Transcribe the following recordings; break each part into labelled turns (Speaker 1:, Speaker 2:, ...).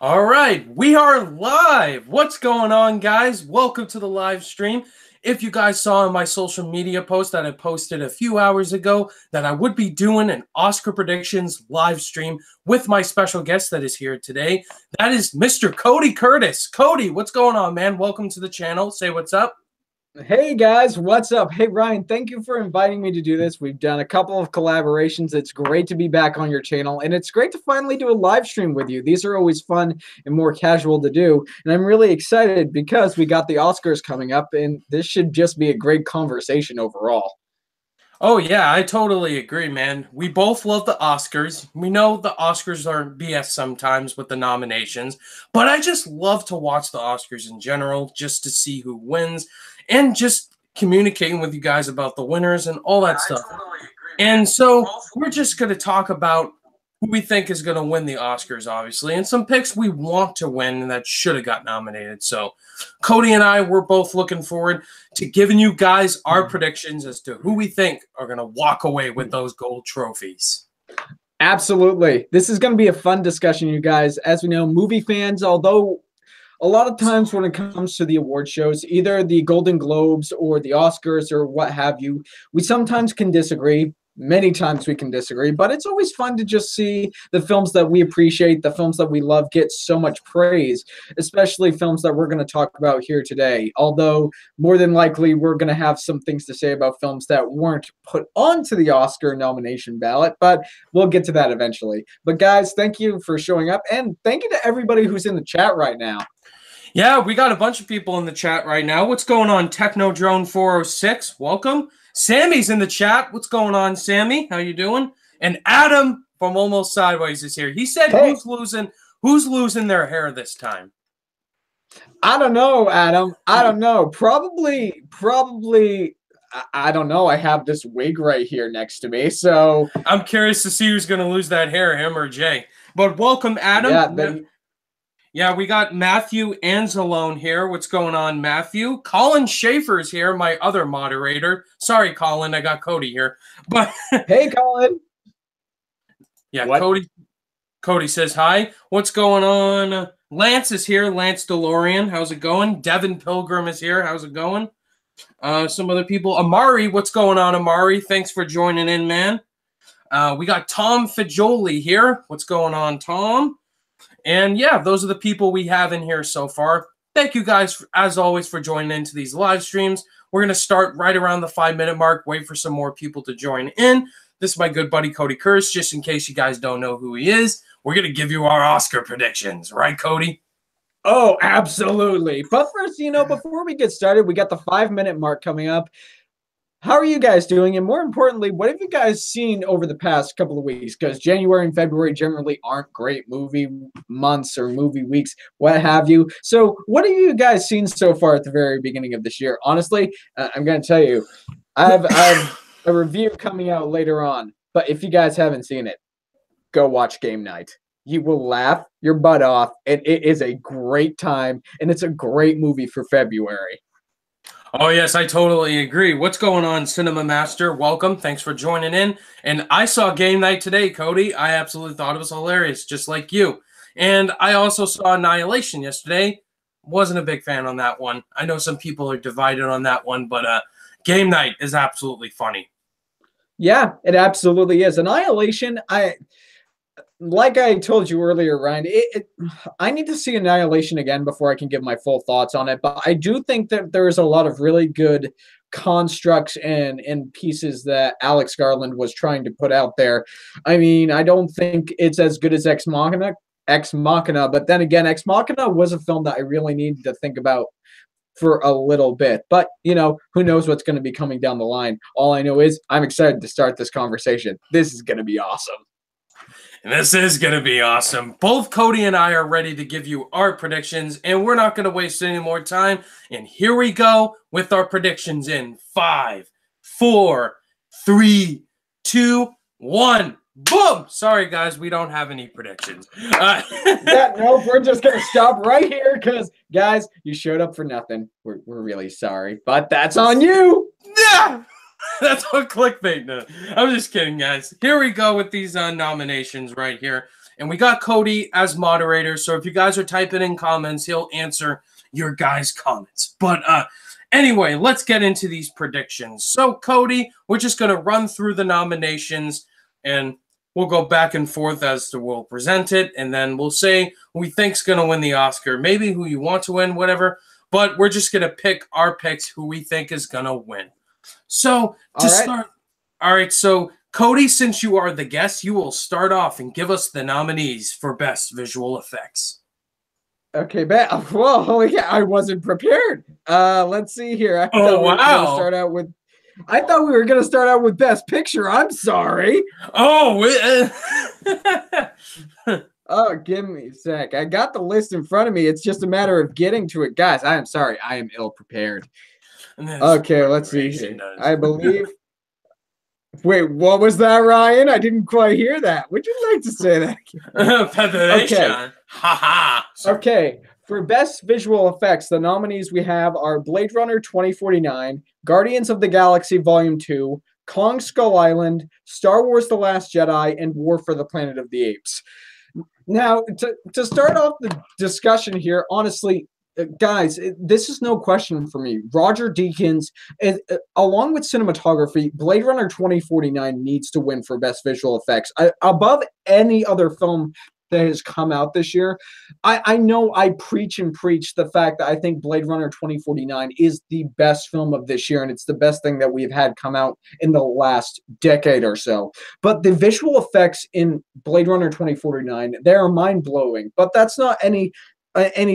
Speaker 1: All right, we are live. What's going on, guys? Welcome to the live stream. If you guys saw in my social media post that I posted a few hours ago that I would be doing an Oscar predictions live stream with my special guest that is here today, that is Mr. Cody Curtis. Cody, what's going on, man? Welcome to the channel. Say what's up.
Speaker 2: Hey guys, what's up? Hey Ryan, thank you for inviting me to do this. We've done a couple of collaborations. It's great to be back on your channel, and it's great to finally do a live stream with you. These are always fun and more casual to do, and I'm really excited because we got the Oscars coming up, and this should just be a great conversation overall.
Speaker 1: Oh, yeah, I totally agree, man. We both love the Oscars. We know the Oscars are BS sometimes with the nominations, but I just love to watch the Oscars in general just to see who wins and just communicating with you guys about the winners and all that stuff. And so we're just going to talk about who we think is going to win the Oscars, obviously, and some picks we want to win that should have got nominated. So Cody and I, we're both looking forward to giving you guys our predictions as to who we think are going to walk away with those gold trophies.
Speaker 2: Absolutely. This is going to be a fun discussion, you guys. As we know, movie fans, although a lot of times when it comes to the award shows, either the Golden Globes or the Oscars or what have you, we sometimes can disagree. Many times we can disagree, but it's always fun to just see the films that we appreciate, the films that we love get so much praise, especially films that we're going to talk about here today. Although more than likely we're going to have some things to say about films that weren't put onto the Oscar nomination ballot, but we'll get to that eventually. But guys, thank you for showing up, and thank you to everybody who's in the chat right now.
Speaker 1: Yeah, we got a bunch of people in the chat right now. What's going on, Technodrone406? Welcome. Sammy's in the chat. What's going on, Sammy? How you doing? And Adam from Almost Sideways is here. He said,
Speaker 2: hey.
Speaker 1: Who's losing their hair this time?
Speaker 2: I don't know, Adam. I don't know. Probably. I don't know. I have this wig right here next to me, so
Speaker 1: I'm curious to see who's going to lose that hair, him or Jay. But welcome, Adam. Yeah, we got Matthew Anzalone here. What's going on, Matthew? Colin Schaefer's here, my other moderator. Sorry, Colin, I got Cody here. But
Speaker 2: hey, Colin.
Speaker 1: Yeah, what? Cody says hi. What's going on? Lance is here. Lance DeLorean. How's it going? Devin Pilgrim is here. How's it going? Some other people. Amari, what's going on, Amari? Thanks for joining in, man. We got Tom Fagioli here. What's going on, Tom? And yeah, those are the people we have in here so far. Thank you guys, as always, for joining into these live streams. We're going to start right around the 5-minute mark, wait for some more people to join in. This is my good buddy, Cody Curtis, just in case you guys don't know who he is. We're going to give you our Oscar predictions. Right, Cody?
Speaker 2: Oh, absolutely. But first, before we get started, we got the 5-minute mark coming up. How are you guys doing? And more importantly, what have you guys seen over the past couple of weeks? Because January and February generally aren't great movie months or movie weeks, what have you. So what have you guys seen so far at the very beginning of this year? Honestly, I'm going to tell you, I have a review coming out later on. But if you guys haven't seen it, go watch Game Night. You will laugh your butt off. And it is a great time. And it's a great movie for February.
Speaker 1: Oh, yes, I totally agree. What's going on, Cinema Master? Welcome. Thanks for joining in. And I saw Game Night today, Cody. I absolutely thought it was hilarious, just like you. And I also saw Annihilation yesterday. Wasn't a big fan on that one. I know some people are divided on that one, but Game Night is absolutely funny.
Speaker 2: Yeah, it absolutely is. Annihilation, like I told you earlier, Ryan, I need to see Annihilation again before I can give my full thoughts on it. But I do think that there's a lot of really good constructs and pieces that Alex Garland was trying to put out there. I mean, I don't think it's as good as Ex Machina, but then again, Ex Machina was a film that I really needed to think about for a little bit. But, who knows what's going to be coming down the line. All I know is I'm excited to start this conversation. This is going to be awesome.
Speaker 1: And this is going to be awesome. Both Cody and I are ready to give you our predictions, and we're not going to waste any more time. And here we go with our predictions in 5, 4, 3, 2, 1. Boom! Sorry, guys, we don't have any predictions.
Speaker 2: No, we're just going to stop right here because, guys, you showed up for nothing. We're really sorry, but that's on you.
Speaker 1: Yeah! That's what clickbait does. I'm just kidding, guys. Here we go with these nominations right here. And we got Cody as moderator. So if you guys are typing in comments, he'll answer your guys' comments. But anyway, let's get into these predictions. So, Cody, we're just going to run through the nominations and we'll go back and forth as to we'll present it. And then we'll say who we think's going to win the Oscar. Maybe who you want to win, whatever. But we're just going to pick our picks who we think is going to win. So, to start, all right, so Cody, since you are the guest, you will start off and give us the nominees for Best Visual Effects.
Speaker 2: Okay, well, holy cow, I wasn't prepared. Let's see here. I thought we were going to start out with Best Picture. I'm sorry.
Speaker 1: Oh,
Speaker 2: oh, give me a sec. I got the list in front of me. It's just a matter of getting to it. Guys, I am sorry. I am ill prepared. Okay, let's see here. I believe. Wait, what was that, Ryan? I didn't quite hear that. Would you like to say that again?
Speaker 1: Okay. Haha.
Speaker 2: Okay, for Best Visual Effects, the nominees we have are Blade Runner 2049, Guardians of the Galaxy Volume 2, Kong Skull Island, Star Wars The Last Jedi, and War for the Planet of the Apes. Now, to start off the discussion here, honestly, guys, this is no question for me. Roger Deakins, along with cinematography, Blade Runner 2049 needs to win for Best Visual Effects. Above any other film that has come out this year, I know I preach the fact that I think Blade Runner 2049 is the best film of this year, and it's the best thing that we've had come out in the last decade or so. But the visual effects in Blade Runner 2049, they are mind-blowing. But that's not any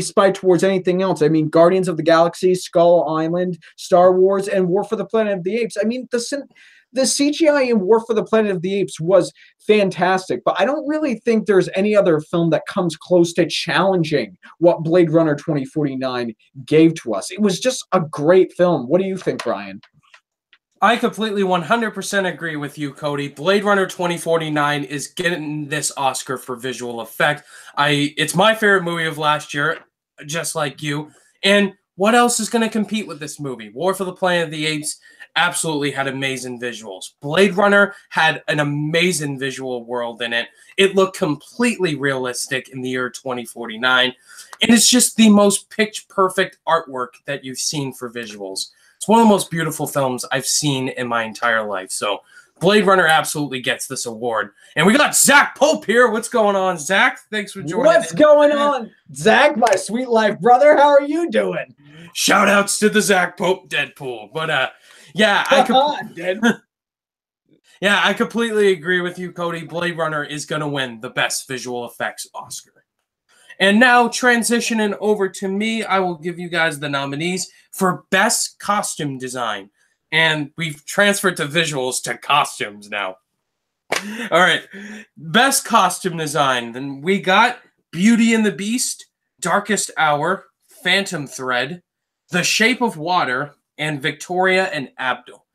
Speaker 2: spite towards anything else. I mean, Guardians of the Galaxy, Skull Island, Star Wars, and War for the Planet of the Apes. I mean, the CGI in War for the Planet of the Apes was fantastic, but I don't really think there's any other film that comes close to challenging what Blade Runner 2049 gave to us. It was just a great film. What do you think, Brian?
Speaker 1: I completely 100% agree with you, Cody. Blade Runner 2049 is getting this Oscar for visual effect. It's my favorite movie of last year, just like you. And what else is going to compete with this movie? War for the Planet of the Apes absolutely had amazing visuals. Blade Runner had an amazing visual world in it. It looked completely realistic in the year 2049. And it's just the most pitch-perfect artwork that you've seen for visuals. It's one of the most beautiful films I've seen in my entire life. So Blade Runner absolutely gets this award. And we got Zach Pope here. What's going on, Zach? Thanks for joining.
Speaker 2: What's going on, Zach, my sweet life brother? How are you doing?
Speaker 1: Shout outs to the Zach Pope Deadpool. But yeah, I completely agree with you, Cody. Blade Runner is going to win the Best Visual Effects Oscar. And now, transitioning over to me, I will give you guys the nominees for Best Costume Design. And we've transferred to visuals to costumes now. All right. Best Costume Design. Then we got Beauty and the Beast, Darkest Hour, Phantom Thread, The Shape of Water, and Victoria and Abdul.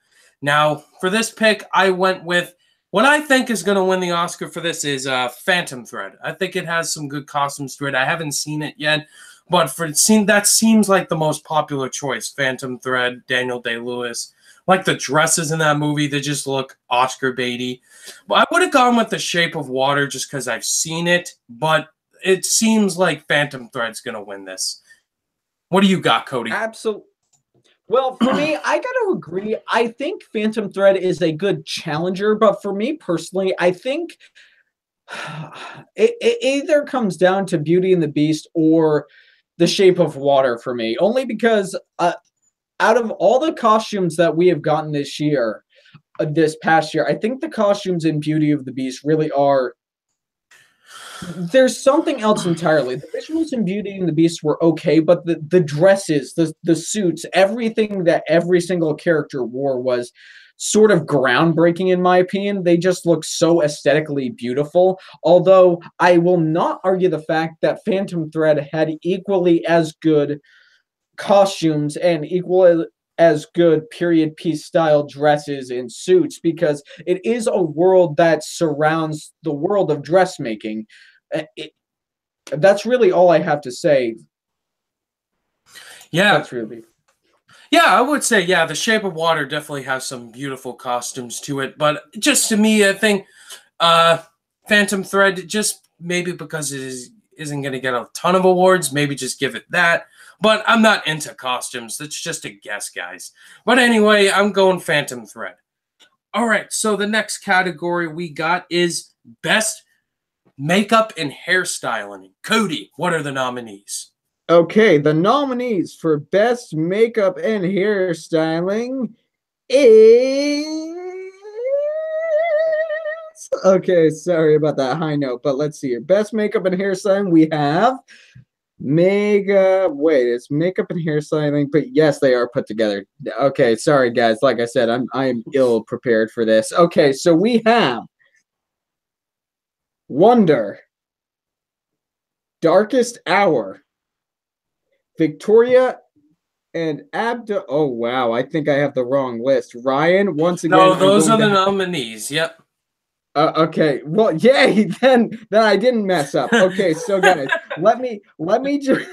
Speaker 1: Now, for this pick, I went with what I think is going to win the Oscar for this is Phantom Thread. I think it has some good costumes to it. I haven't seen it yet, but that seems like the most popular choice. Phantom Thread, Daniel Day-Lewis. Like the dresses in that movie, they just look Oscar baity. But I would have gone with The Shape of Water just because I've seen it, but it seems like Phantom Thread's going to win this. What do you got, Cody?
Speaker 2: Absolutely. Well, for me, I got to agree. I think Phantom Thread is a good challenger, but for me personally, I think it either comes down to Beauty and the Beast or The Shape of Water for me, only because out of all the costumes that we have gotten this year, this past year, I think the costumes in Beauty of the Beast really are. There's something else entirely. The visuals in Beauty and the Beast were okay, but the dresses, the suits, everything that every single character wore was sort of groundbreaking in my opinion. They just look so aesthetically beautiful. Although I will not argue the fact that Phantom Thread had equally as good costumes and equally as good period piece style dresses and suits, because it is a world that surrounds the world of dressmaking. That's really all I have to say.
Speaker 1: Yeah.
Speaker 2: That's really.
Speaker 1: Yeah, I would say, yeah, The Shape of Water definitely has some beautiful costumes to it, but just to me, I think uh, Phantom Thread, just maybe because isn't going to get a ton of awards, maybe just give it that. But I'm not into costumes. That's just a guess, guys. But anyway, I'm going Phantom Thread. All right, so the next category we got is Best Makeup and Hairstyling. Cody, what are the nominees?
Speaker 2: Okay, the nominees for Best Makeup and Hairstyling is. Okay, sorry about that high note, but let's see here. Best Makeup and Hairstyling, we have Wait, it's makeup and hairstyling, but yes, they are put together. Okay, sorry guys. Like I said, I'm ill prepared for this. Okay, so we have Wonder, Darkest Hour, Victoria, and Abda. Oh wow, I think I have the wrong list. Ryan, once again,
Speaker 1: No, those are the nominees. Yep.
Speaker 2: Okay, well, yay! Then I didn't mess up. Okay, so guys, let me just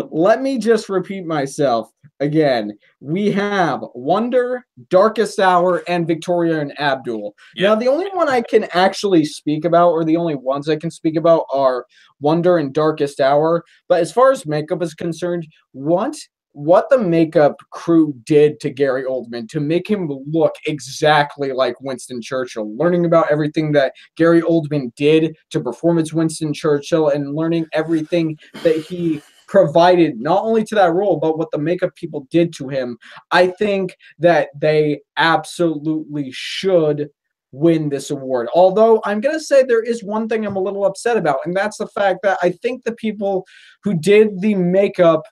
Speaker 2: let me just repeat myself again. We have Wonder, Darkest Hour, and Victoria and Abdul.
Speaker 1: Yep.
Speaker 2: Now, the only one I can actually speak about, or the only ones I can speak about, are Wonder and Darkest Hour. But as far as makeup is concerned, what the makeup crew did to Gary Oldman to make him look exactly like Winston Churchill, learning about everything that Gary Oldman did to perform as Winston Churchill and learning everything that he provided not only to that role, but what the makeup people did to him, I think that they absolutely should win this award. Although I'm going to say there is one thing I'm a little upset about, and that's the fact that I think the people who did the makeup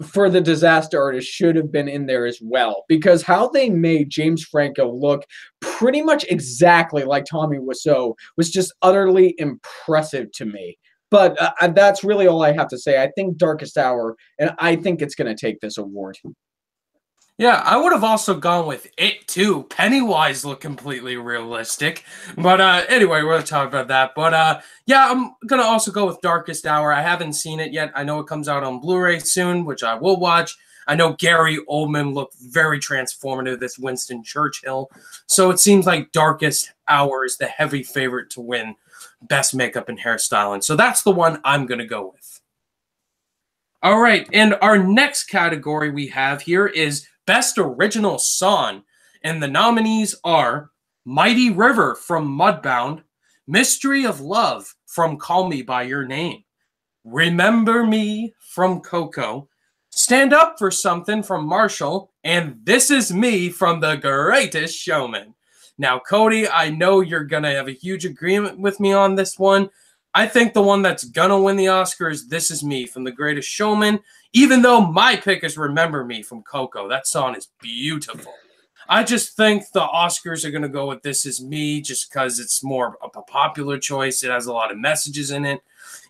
Speaker 2: for the disaster artist should have been in there as well, because how they made James Franco look pretty much exactly like Tommy Wiseau was just utterly impressive to me. But that's really all I have to say. I think Darkest Hour, and I think it's going to take this award.
Speaker 1: Yeah, I would have also gone with It too. Pennywise looked completely realistic. But anyway, we're going to talk about that. But yeah, I'm going to also go with Darkest Hour. I haven't seen it yet. I know it comes out on Blu-ray soon, which I will watch. I know Gary Oldman looked very transformative as Winston Churchill. So it seems like Darkest Hour is the heavy favorite to win Best Makeup and Hairstyling. So that's the one I'm going to go with. All right, and our next category we have here is Best Original Song. And the nominees are Mighty River from Mudbound, Mystery of Love from Call Me By Your Name, Remember Me from Coco, Stand Up for Something from Marshall, and This Is Me from The Greatest Showman. Now, Cody, I know you're going to have a huge agreement with me on this one. I think the one that's going to win the Oscar is This Is Me from The Greatest Showman, even though my pick is Remember Me from Coco. That song is beautiful. I just think the Oscars are going to go with This Is Me just because it's more of a popular choice. It has a lot of messages in it.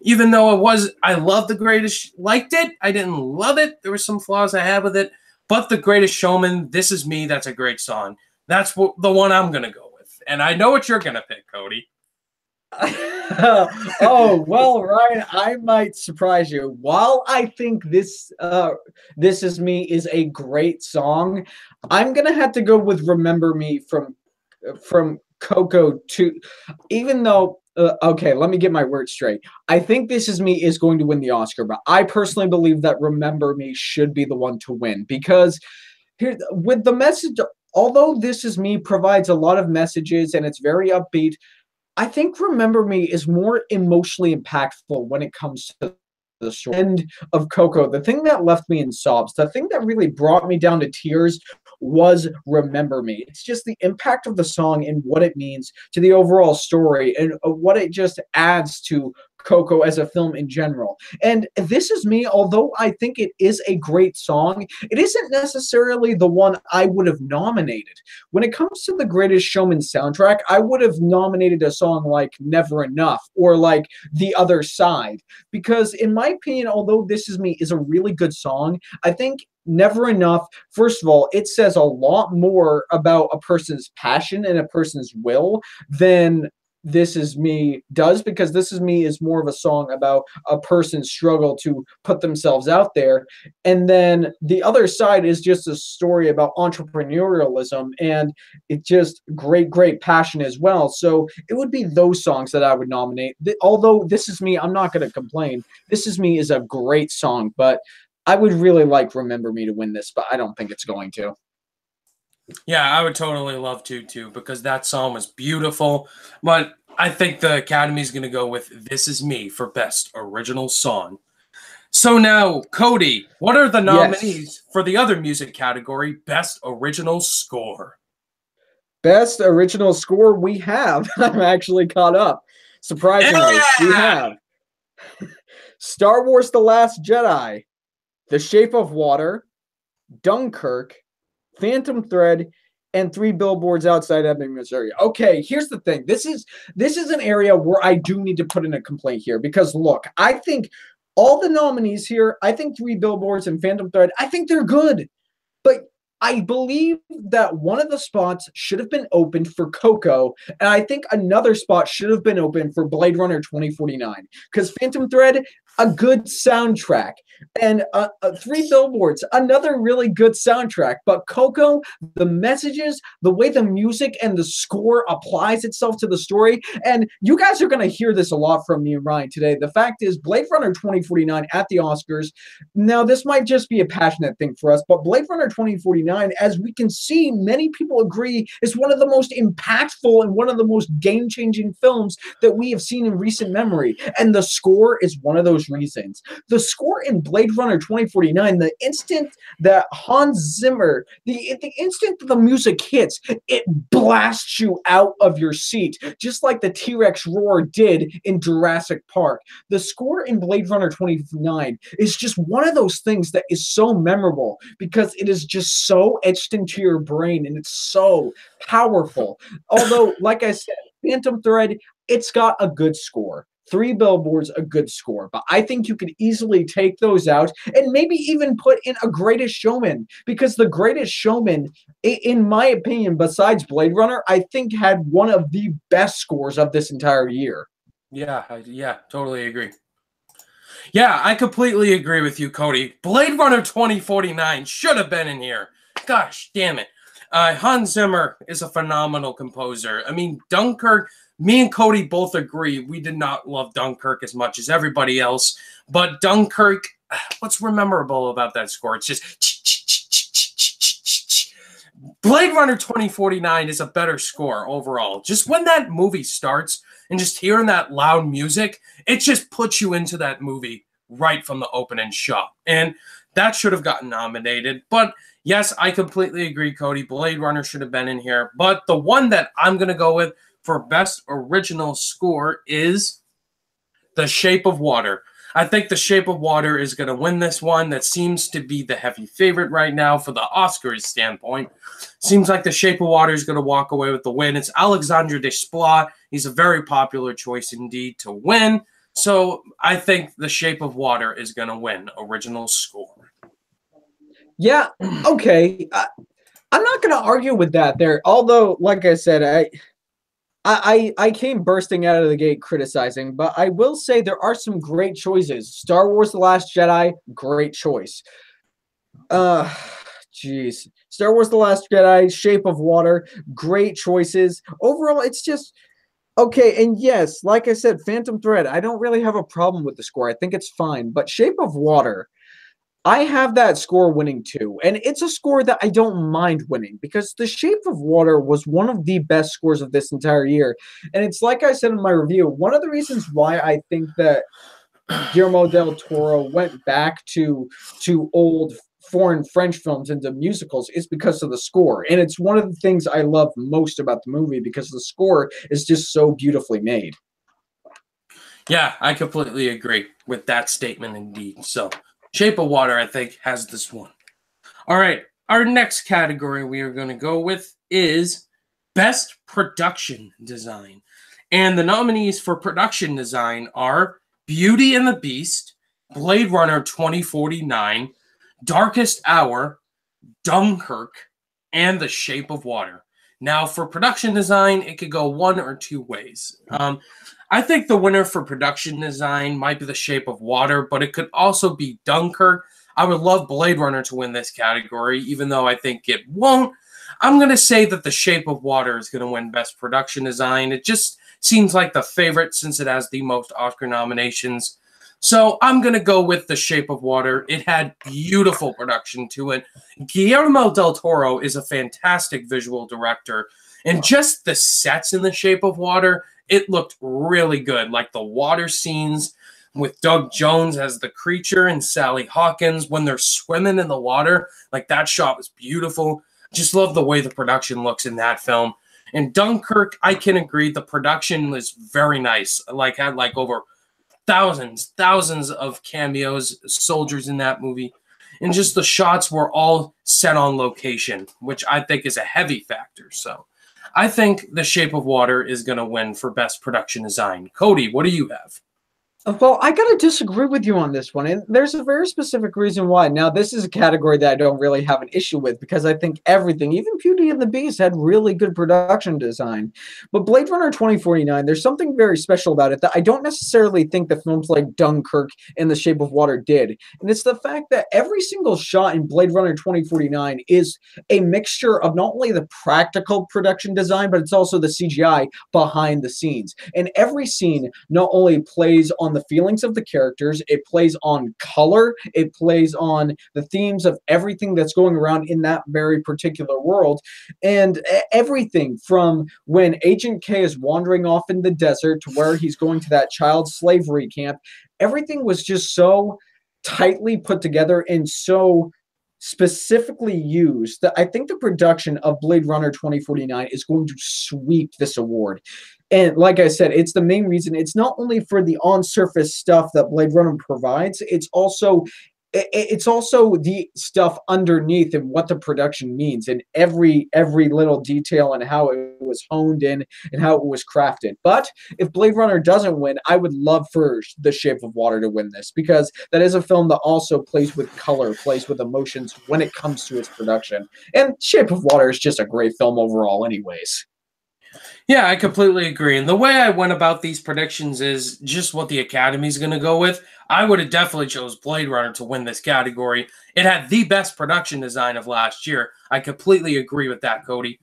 Speaker 1: Even though I love The Greatest, liked it. I didn't love it. There were some flaws I had with it. But The Greatest Showman, This Is Me, that's a great song. That's the one I'm going to go with. And I know what you're going to pick, Cody.
Speaker 2: Oh, well, Ryan, I might surprise you. While I think this Is Me is a great song, I'm gonna have to go with Remember Me from Coco too. Even though okay, let me get my words straight. I think This Is Me is going to win the Oscar, but I personally believe that Remember Me should be the one to win, because here with the message, although This Is Me provides a lot of messages and it's very upbeat, I think Remember Me is more emotionally impactful when it comes to the story. End of Coco, the thing that left me in sobs, the thing that really brought me down to tears was Remember Me. It's just the impact of the song and what it means to the overall story and what it just adds to Coco as a film in general. And This Is Me, although I think it is a great song, it isn't necessarily the one I would have nominated. When it comes to the Greatest Showman soundtrack, I would have nominated a song like Never Enough or like The Other Side, because in my opinion, although This Is Me is a really good song, I think Never Enough, first of all, it says a lot more about a person's passion and a person's will than This Is Me does, because This Is Me is more of a song about a person's struggle to put themselves out there. And then the other side is just a story about entrepreneurialism, and it's just great passion as well. So it would be those songs that I would nominate. Although This Is Me, I'm not going to complain. This Is Me is a great song, but I would really like Remember Me to win this, but I don't think it's going to.
Speaker 1: Yeah, I would totally love to too, because that song was beautiful. But I think the Academy is going to go with This Is Me for Best Original Song. So now, Cody, what are the nominees for the other music category, Best Original Score?
Speaker 2: Best Original Score we have. I'm actually caught up. Surprisingly, we have Star Wars The Last Jedi, The Shape of Water, Dunkirk, Phantom Thread, and Three Billboards Outside Ebbing, Missouri. Okay, here's the thing. This is an area where I do need to put in a complaint here, because look, I think all the nominees here, I think Three Billboards and Phantom Thread, I think they're good. But I believe that one of the spots should have been opened for Coco, and I think another spot should have been open for Blade Runner 2049. Because Phantom Thread, a good soundtrack, and Three Billboards, another really good soundtrack. But Coco, the messages, the way the music and the score applies itself to the story, and you guys are going to hear this a lot from me and Ryan today. The fact is, Blade Runner 2049 at the Oscars, now this might just be a passionate thing for us, but Blade Runner 2049, as we can see, many people agree, is one of the most impactful and one of the most game-changing films that we have seen in recent memory. And the score is one of those reasons. The score in Blade Runner 2049, the instant that Hans Zimmer, the instant that the music hits, it blasts you out of your seat, just like the T-Rex roar did in Jurassic Park. The score in Blade Runner 2049 is just one of those things that is so memorable, because it is just so etched into your brain, and it's so powerful. Although, like I said, Phantom Thread, it's got a good score. Three Billboards, a good score. But I think you could easily take those out and maybe even put in a Greatest Showman, because the Greatest Showman, in my opinion, besides Blade Runner, I think had one of the best scores of this entire year.
Speaker 1: Yeah, totally agree. Yeah, I completely agree with you, Cody. Blade Runner 2049 should have been in here. Gosh damn it. Hans Zimmer is a phenomenal composer. I mean, Dunkirk, me and Cody both agree we did not love Dunkirk as much as everybody else. But Dunkirk, what's memorable about that score? It's just... Blade Runner 2049 is a better score overall. Just when that movie starts and just hearing that loud music, it just puts you into that movie right from the opening shot. And that should have gotten nominated. But yes, I completely agree, Cody. Blade Runner should have been in here. But the one that I'm going to go with for Best Original Score is The Shape of Water. I think The Shape of Water is going to win this one. That seems to be the heavy favorite right now for the Oscars standpoint. Seems like The Shape of Water is going to walk away with the win. It's Alexandre Desplat. He's a very popular choice indeed to win. So I think The Shape of Water is going to win original score.
Speaker 2: Yeah, okay. I'm not going to argue with that there. Although, like I said, I came bursting out of the gate criticizing, but I will say there are some great choices. Star Wars The Last Jedi, great choice. Jeez. Star Wars The Last Jedi, Shape of Water, great choices. Overall, it's just okay. And yes, like I said, Phantom Thread, I don't really have a problem with the score. I think it's fine. But Shape of Water, I have that score winning too. And it's a score that I don't mind winning, because The Shape of Water was one of the best scores of this entire year. And it's like I said in my review, one of the reasons why I think that Guillermo del Toro went back to old foreign French films into musicals is because of the score. And it's one of the things I love most about the movie, because the score is just so beautifully made.
Speaker 1: Yeah, I completely agree with that statement indeed. So Shape of Water, I think, has this one. All right, our next category we are going to go with is Best Production Design. And the nominees for production design are Beauty and the Beast, Blade Runner 2049, Darkest Hour, Dunkirk, and The Shape of Water. Now, for production design, it could go one or two ways. I think the winner for production design might be The Shape of Water, but it could also be Dunkirk. I would love Blade Runner to win this category, even though I think it won't. I'm going to say that The Shape of Water is going to win Best Production Design. It just seems like the favorite since it has the most Oscar nominations. So I'm going to go with The Shape of Water. It had beautiful production to it. Guillermo del Toro is a fantastic visual director. And just the sets in The Shape of Water, it looked really good. Like the water scenes with Doug Jones as the creature and Sally Hawkins when they're swimming in the water. Like that shot was beautiful. Just love the way the production looks in that film. And Dunkirk, I can agree, the production was very nice. Like had like over thousands of cameos, soldiers in that movie. And just the shots were all set on location, which I think is a heavy factor. So I think The Shape of Water is going to win for Best Production Design. Cody, what do you have?
Speaker 2: Well, I gotta disagree with you on this one, and there's a very specific reason why. Now, this is a category that I don't really have an issue with because I think everything, even Beauty and the Beast, had really good production design. But Blade Runner 2049, there's something very special about it that I don't necessarily think the films like Dunkirk and The Shape of Water did, and it's the fact that every single shot in Blade Runner 2049 is a mixture of not only the practical production design, but it's also the CGI behind the scenes. And every scene not only plays on the feelings of the characters, it plays on color, it plays on the themes of everything that's going around in that very particular world, and everything from when Agent K is wandering off in the desert to where he's going to that child slavery camp, everything was just so tightly put together and so specifically used that I think the production of Blade Runner 2049 is going to sweep this award. And like I said, it's the main reason. It's not only for the on-surface stuff that Blade Runner provides, it's also the stuff underneath and what the production means and every little detail and how it was honed in and how it was crafted. But if Blade Runner doesn't win, I would love for The Shape of Water to win this because that is a film that also plays with color, plays with emotions when it comes to its production. And Shape of Water is just a great film overall anyways.
Speaker 1: Yeah, I completely agree. And the way I went about these predictions is just what the Academy's going to go with. I would have definitely chose Blade Runner to win this category. It had the best production design of last year. I completely agree with that, Cody.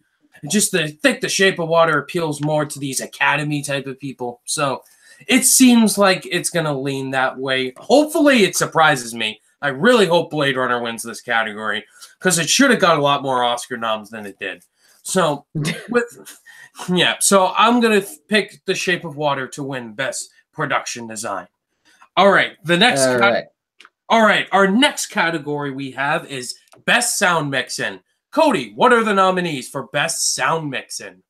Speaker 1: Just think The Shape of Water appeals more to these Academy type of people. So it seems like it's going to lean that way. Hopefully it surprises me. I really hope Blade Runner wins this category because it should have got a lot more Oscar noms than it did. So so I'm going to pick The Shape of Water to win Best Production Design. All right, our next category we have is Best Sound Mixing. Cody, what are the nominees for Best Sound Mixing?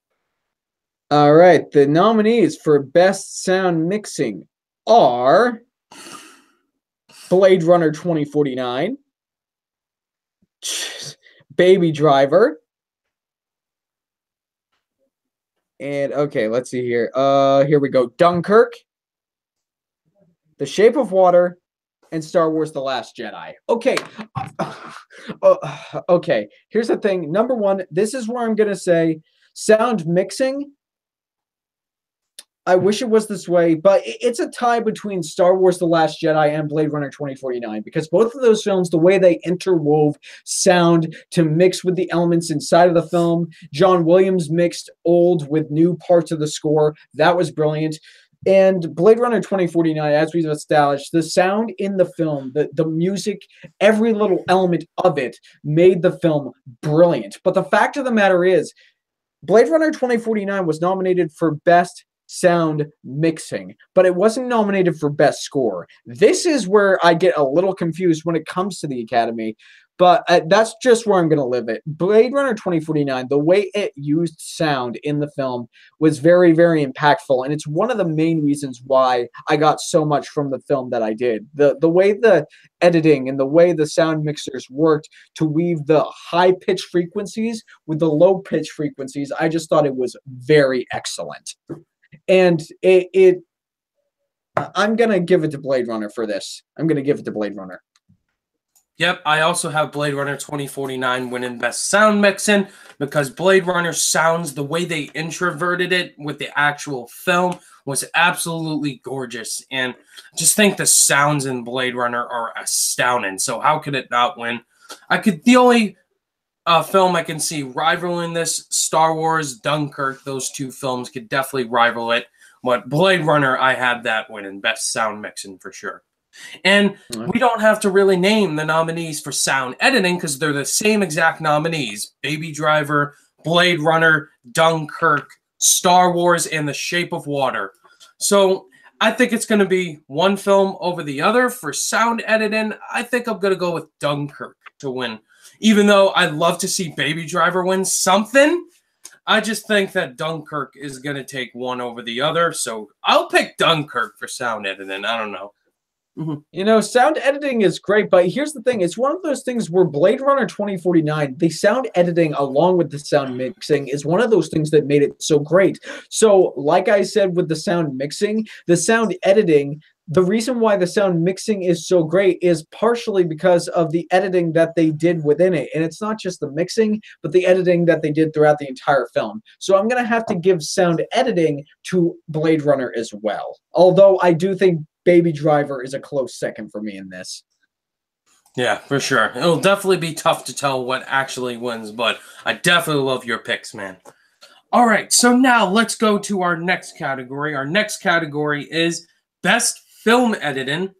Speaker 2: All right, the nominees for Best Sound Mixing are Blade Runner 2049, Baby Driver, and okay, let's see here. Here we go. Dunkirk, The Shape of Water, and Star Wars: The Last Jedi. Okay. Okay. Here's the thing. Number one, this is where I'm gonna say sound mixing. I wish it was this way, but it's a tie between Star Wars: The Last Jedi and Blade Runner 2049 because both of those films, the way they interwove sound to mix with the elements inside of the film, John Williams mixed old with new parts of the score. That was brilliant. And Blade Runner 2049, as we've established, the sound in the film, the music, every little element of it made the film brilliant. But the fact of the matter is, Blade Runner 2049 was nominated for Best Sound Mixing, but it wasn't nominated for Best Score. This is where I get a little confused when it comes to the Academy, but that's just where I'm going to live it. Blade Runner 2049, the way it used sound in the film was very, very impactful, and it's one of the main reasons why I got so much from the film that I did. The way the editing and the way the sound mixers worked to weave the high-pitched frequencies with the low-pitched frequencies, I just thought it was very excellent. And I'm going to give it to Blade Runner for this. I'm going to give it to Blade Runner.
Speaker 1: Yep, I also have Blade Runner 2049 winning Best Sound Mixing because Blade Runner sounds, the way they introverted it with the actual film was absolutely gorgeous. And just think the sounds in Blade Runner are astounding. So how could it not win? The only film I can see rivaling this, Star Wars, Dunkirk, those two films could definitely rival it. But Blade Runner, I have that winning Best Sound Mixing for sure. And we don't have to really name the nominees for sound editing because they're the same exact nominees. Baby Driver, Blade Runner, Dunkirk, Star Wars, and The Shape of Water. So I think it's going to be one film over the other for sound editing. I think I'm going to go with Dunkirk to win. Even though I'd love to see Baby Driver win something, I just think that Dunkirk is going to take one over the other. So I'll pick Dunkirk for sound editing. I don't know.
Speaker 2: You know, sound editing is great, but here's the thing. It's one of those things where Blade Runner 2049, the sound editing along with the sound mixing is one of those things that made it so great. So, like I said with the sound mixing, the sound editing, the reason why the sound mixing is so great is partially because of the editing that they did within it. And it's not just the mixing, but the editing that they did throughout the entire film. So I'm going to have to give sound editing to Blade Runner as well. Although I do think Baby Driver is a close second for me in this.
Speaker 1: Yeah, for sure. It'll definitely be tough to tell what actually wins, but I definitely love your picks, man. All right, so now let's go to our next category. Our next category is Best Film Editing.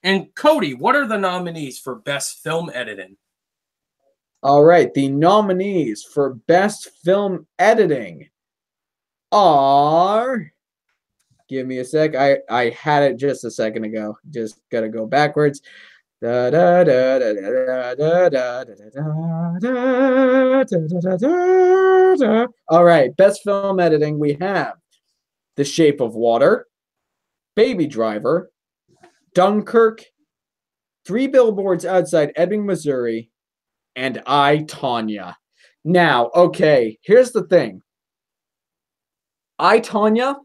Speaker 1: And Cody, what are the nominees for Best Film Editing?
Speaker 2: All right, the nominees for Best Film Editing are... Give me a sec. I had it just a second ago. Just gotta go backwards. All right, best film editing. We have The Shape of Water, Baby Driver, Dunkirk, Three Billboards Outside Ebbing, Missouri, and I, Tonya. Now, okay, here's the thing. I, Tonya,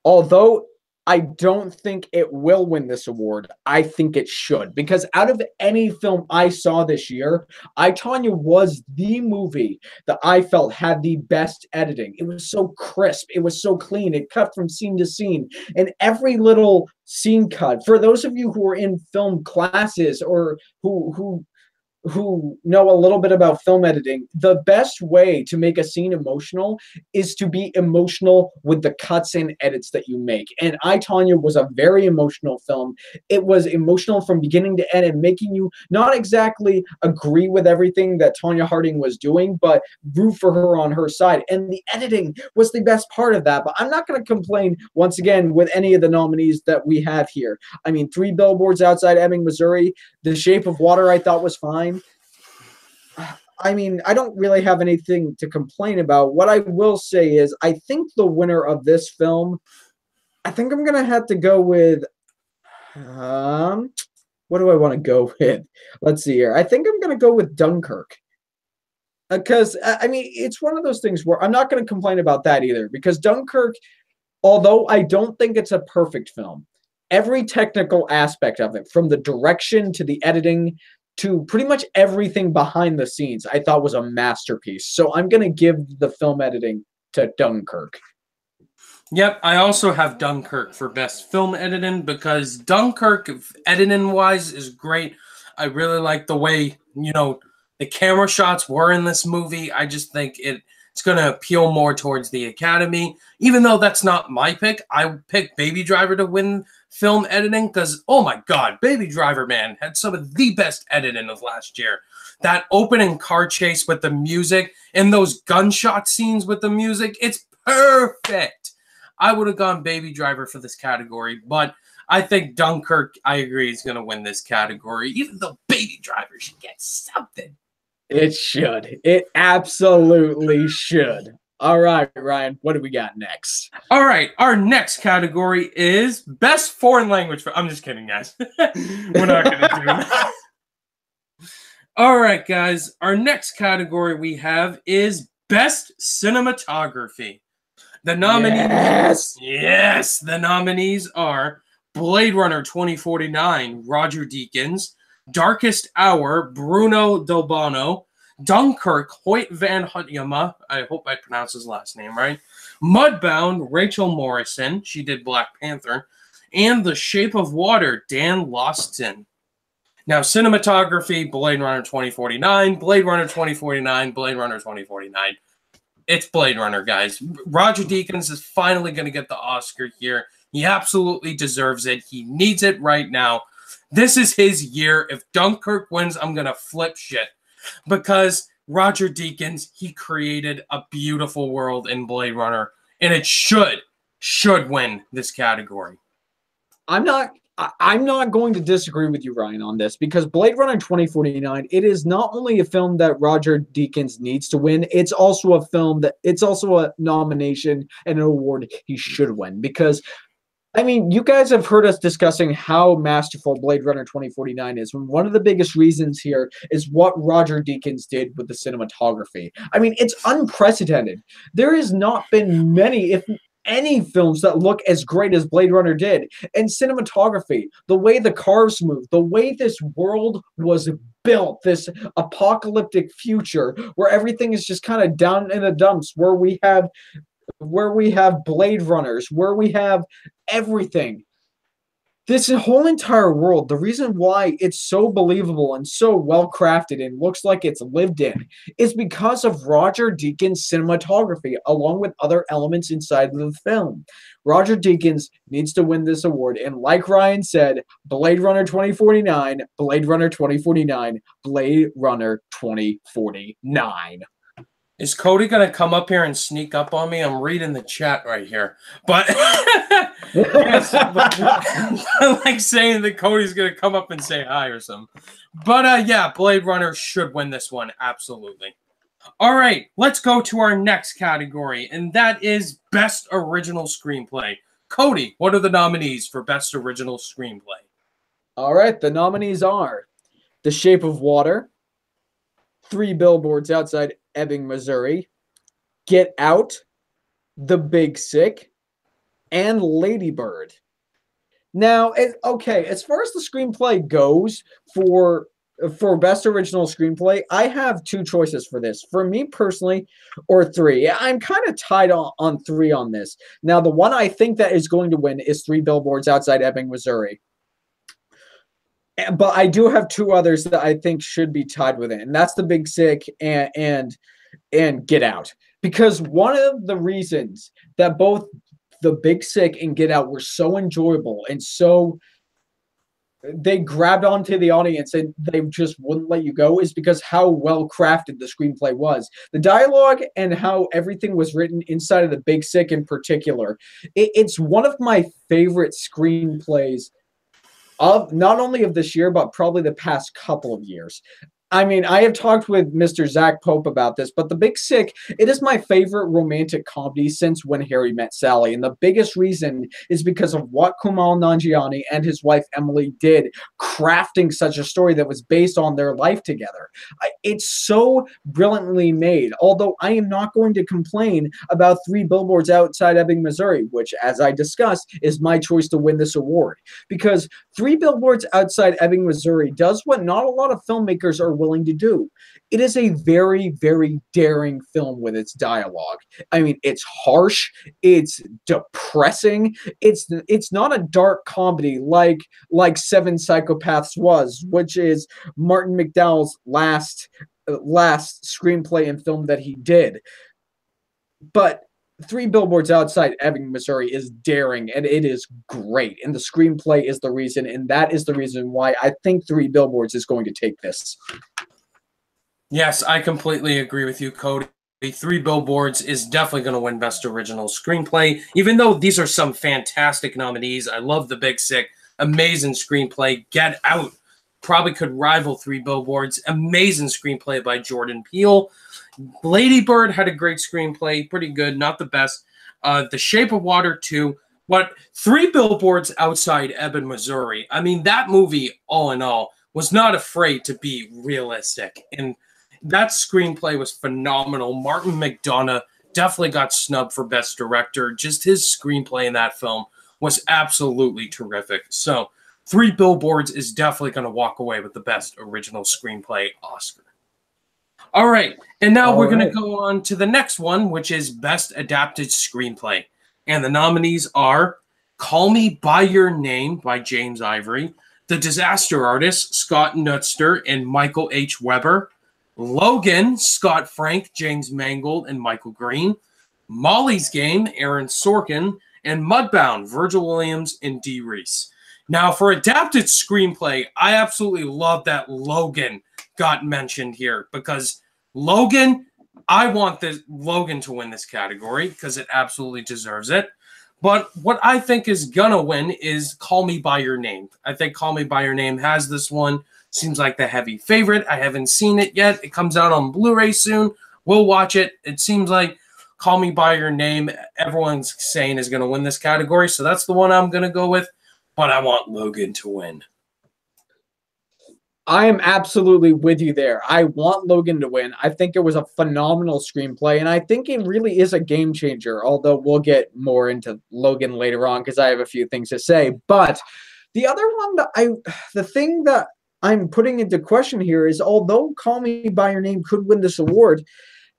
Speaker 2: although I don't think it will win this award, I think it should. Because out of any film I saw this year, I, Tonya was the movie that I felt had the best editing. It was so crisp. It was so clean. It cut from scene to scene. And every little scene cut, for those of you who are in film classes or who know a little bit about film editing, the best way to make a scene emotional is to be emotional with the cuts and edits that you make. And I, Tonya was a very emotional film. It was emotional from beginning to end and making you not exactly agree with everything that Tonya Harding was doing, but root for her on her side. And the editing was the best part of that. But I'm not going to complain once again with any of the nominees that we have here. I mean, Three Billboards Outside Ebbing, Missouri, The Shape of Water I thought was fine. I mean, I don't really have anything to complain about. What I will say is I think the winner of this film, I think I'm going to have to go with, what do I want to go with? Let's see here. I think I'm going to go with Dunkirk. Because, I mean, it's one of those things where I'm not going to complain about that either. Because Dunkirk, although I don't think it's a perfect film, every technical aspect of it, from the direction to the editing to pretty much everything behind the scenes, I thought was a masterpiece. So I'm going to give the film editing to Dunkirk.
Speaker 1: Yep, I also have Dunkirk for best film editing because Dunkirk, editing-wise, is great. I really like the way, the camera shots were in this movie. I just think it's going to appeal more towards the Academy. Even though that's not my pick, I picked Baby Driver to win film editing because, oh my God, Baby Driver, man, had some of the best editing of last year. That opening car chase with the music and those gunshot scenes with the music, it's perfect. I would have gone Baby Driver for this category, but I think Dunkirk, I agree, is going to win this category, even though Baby Driver should get something.
Speaker 2: It should. It absolutely should. All right, Ryan, what do we got next?
Speaker 1: All right, our next category is Best Foreign Language. I'm just kidding, guys. We're not going to do that. All right, guys, our next category we have is Best Cinematography. The nominees, yes, the nominees are Blade Runner 2049, Roger Deakins, Darkest Hour, Bruno Delbano. Dunkirk, Hoyt van Hoytema. I hope I pronounced his last name right. Mudbound, Rachel Morrison. She did Black Panther. And The Shape of Water, Dan Loston. Now, cinematography, Blade Runner 2049, Blade Runner 2049, Blade Runner 2049. It's Blade Runner, guys. Roger Deakins is finally going to get the Oscar here. He absolutely deserves it. He needs it right now. This is his year. If Dunkirk wins, I'm going to flip shit. Because Roger Deakins, he created a beautiful world in Blade Runner. And it should win this category.
Speaker 2: I'm not going to disagree with you, Ryan, on this, because Blade Runner 2049, it is not only a film that Roger Deakins needs to win, it's also a nomination and an award he should win. Because, I mean, you guys have heard us discussing how masterful Blade Runner 2049 is. One of the biggest reasons here is what Roger Deakins did with the cinematography. I mean, it's unprecedented. There has not been many, if any, films that look as great as Blade Runner did. And cinematography, the way the cars move, the way this world was built, this apocalyptic future where everything is just kind of down in the dumps, where we have Blade Runners, where we have everything. This whole entire world, the reason why it's so believable and so well crafted and looks like it's lived in is because of Roger Deakins' cinematography, along with other elements inside of the film. Roger Deakins needs to win this award. And like Ryan said, Blade Runner 2049, Blade Runner 2049, Blade Runner 2049.
Speaker 1: Is Cody going to come up here and sneak up on me? I'm reading the chat right here. But, yes, I like saying that Cody's going to come up and say hi or something. But, yeah, Blade Runner should win this one. Absolutely. All right, let's go to our next category, and that is Best Original Screenplay. Cody, what are the nominees for Best Original Screenplay?
Speaker 2: All right, the nominees are The Shape of Water, 3 Billboards Outside Ebbing, Missouri, Get Out, The Big Sick, and Lady Bird. Now, okay, as far as the screenplay goes for Best Original Screenplay, I have 2 choices for this. For me personally, or 3. I'm kind of tied on 3 on this. Now, the one I think that is going to win is 3 Billboards Outside Ebbing, Missouri. But I do have 2 others that I think should be tied with it, and that's The Big Sick and Get Out. Because one of the reasons that both The Big Sick and Get Out were so enjoyable and so they grabbed onto the audience and they just wouldn't let you go is because how well crafted the screenplay was. The dialogue and how everything was written inside of The Big Sick in particular. It's one of my favorite screenplays of not only of this year, but probably the past couple of years. I mean, I have talked with Mr. Zach Pope about this, but The Big Sick, it is my favorite romantic comedy since When Harry Met Sally. And the biggest reason is because of what Kumail Nanjiani and his wife Emily did, crafting such a story that was based on their life together. It's so brilliantly made, although I am not going to complain about 3 Billboards Outside Ebbing, Missouri, which, as I discussed, is my choice to win this award. Because 3 Billboards Outside Ebbing, Missouri does what not a lot of filmmakers are willing to do. It is a very, very daring film with its dialogue. I mean, it's harsh, it's depressing, it's not a dark comedy like Seven Psychopaths was, which is Martin McDowell's last screenplay and film that he did. But 3 Billboards Outside Ebbing, Missouri is daring, and it is great. And the screenplay is the reason, and that is the reason why I think 3 Billboards is going to take this.
Speaker 1: Yes, I completely agree with you, Cody. 3 Billboards is definitely going to win Best Original Screenplay, even though these are some fantastic nominees. I love The Big Sick. Amazing screenplay. Get Out probably could rival 3 Billboards. Amazing screenplay by Jordan Peele. Lady Bird had a great screenplay, pretty good, not the best. The Shape of Water 2, but 3 Billboards Outside Ebbing, Missouri. I mean, that movie, all in all, was not afraid to be realistic, and that screenplay was phenomenal. Martin McDonagh definitely got snubbed for Best Director. Just his screenplay in that film was absolutely terrific. So Three Billboards is definitely going to walk away with the Best Original Screenplay Oscar. All right, and now we're going to go on to the next one, which is Best Adapted Screenplay. And the nominees are Call Me By Your Name by James Ivory, The Disaster Artist, Scott Nutster and Michael H. Weber, Logan, Scott Frank, James Mangold, and Michael Green, Molly's Game, Aaron Sorkin, and Mudbound, Virgil Williams and Dee Reese. Now, for adapted screenplay, I absolutely love that Logan got mentioned here because Logan, I want Logan to win this category because it absolutely deserves it. But what I think is going to win is Call Me By Your Name. I think Call Me By Your Name has this one. Seems like the heavy favorite. I haven't seen it yet. It comes out on Blu-ray soon. We'll watch it. It seems like Call Me By Your Name, everyone's saying is going to win this category. So that's the one I'm going to go with. But I want Logan to win.
Speaker 2: I am absolutely with you there. I want Logan to win. I think it was a phenomenal screenplay, and I think it really is a game changer, although we'll get more into Logan later on because I have a few things to say. But the other one the thing that I'm putting into question here is, although Call Me By Your Name could win this award,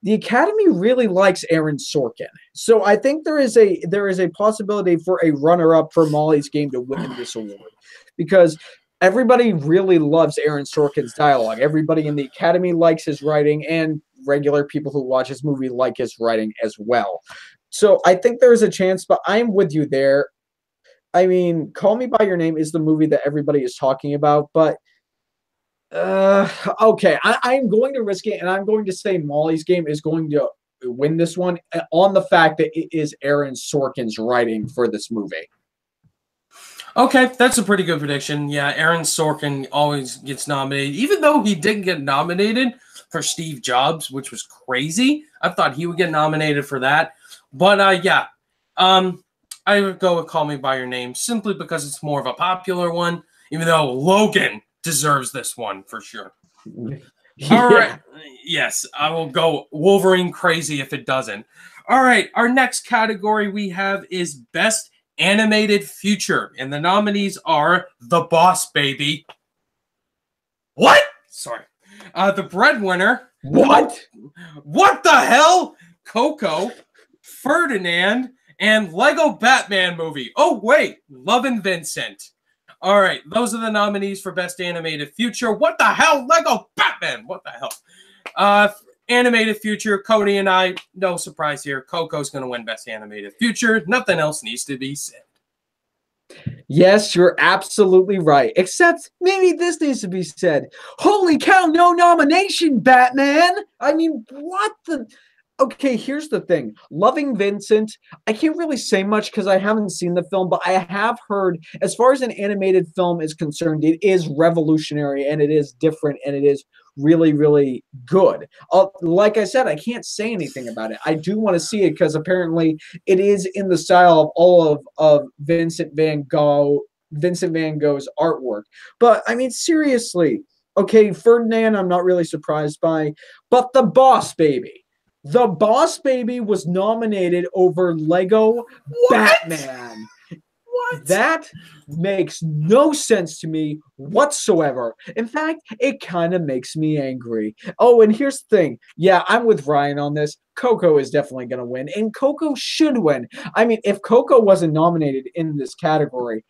Speaker 2: the Academy really likes Aaron Sorkin. So I think there is a possibility for a runner-up for Molly's Game to win this award because everybody really loves Aaron Sorkin's dialogue. Everybody in the Academy likes his writing, and regular people who watch his movie like his writing as well. So I think there is a chance, but I'm with you there. I mean, Call Me By Your Name is the movie that everybody is talking about, but okay, I'm going to risk it, and I'm going to say Molly's Game is going to win this one on the fact that it is Aaron Sorkin's writing for this movie.
Speaker 1: Okay, that's a pretty good prediction. Yeah, Aaron Sorkin always gets nominated, even though he didn't get nominated for Steve Jobs, which was crazy. I thought he would get nominated for that. But I would go with Call Me By Your Name simply because it's more of a popular one, even though Logan deserves this one for sure. Yeah. All right. Yes, I will go Wolverine crazy if it doesn't. All right, our next category we have is Best Animated Feature, and the nominees are The Boss Baby. What? Sorry. The Breadwinner.
Speaker 2: What?
Speaker 1: What the hell? Coco, Ferdinand, and Lego Batman Movie. Oh, wait. Love and Vincent. All right, those are the nominees for Best Animated Feature. What the hell? Lego Batman. What the hell? Animated Feature, Cody and I, no surprise here. Coco's going to win Best Animated Feature. Nothing else needs to be said.
Speaker 2: Yes, you're absolutely right. Except maybe this needs to be said. Holy cow, no nomination, Batman! I mean, what the... Okay, here's the thing. Loving Vincent, I can't really say much because I haven't seen the film, but I have heard, as far as an animated film is concerned, it is revolutionary and it is different and it is really, really good. Like I said, I can't say anything about it. I do want to see it because apparently it is in the style of all of Vincent Van Gogh's artwork. But I mean, seriously, okay, Ferdinand, I'm not really surprised by, but The Boss Baby. The Boss Baby was nominated over Lego Batman. What? That makes no sense to me whatsoever. In fact, it kind of makes me angry. Oh, and here's the thing. Yeah, I'm with Ryan on this. Coco is definitely going to win, and Coco should win. I mean, if Coco wasn't nominated in this category,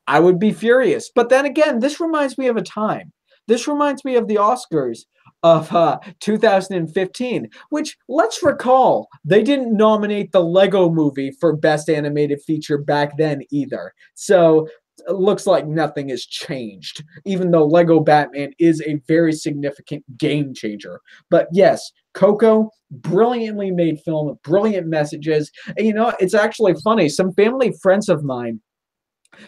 Speaker 2: I would be furious. But then again, this reminds me of a time. This reminds me of the Oscars of 2015, which, let's recall, they didn't nominate the Lego Movie for Best Animated Feature back then either. So it looks like nothing has changed, even though Lego Batman is a very significant game changer. But yes, Coco, brilliantly made film, brilliant messages. And you know, it's actually funny. Some family friends of mine,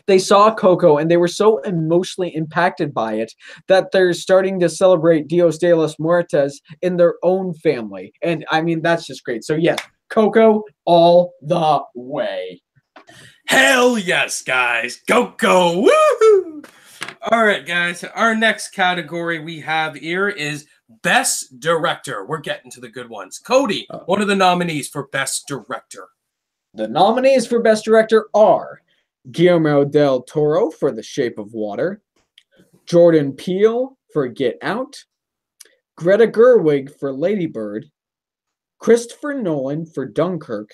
Speaker 2: they saw Coco and they were so emotionally impacted by it that they're starting to celebrate Dios de los Muertos in their own family. And I mean, that's just great. So yes, Coco all the way.
Speaker 1: Hell yes, guys. Coco. Woohoo! All right, guys. Our next category we have here is Best Director. We're getting to the good ones. Cody, what are the nominees for Best Director?
Speaker 2: The nominees for Best Director are Guillermo del Toro for The Shape of Water, Jordan Peele for Get Out, Greta Gerwig for Lady Bird, Christopher Nolan for Dunkirk,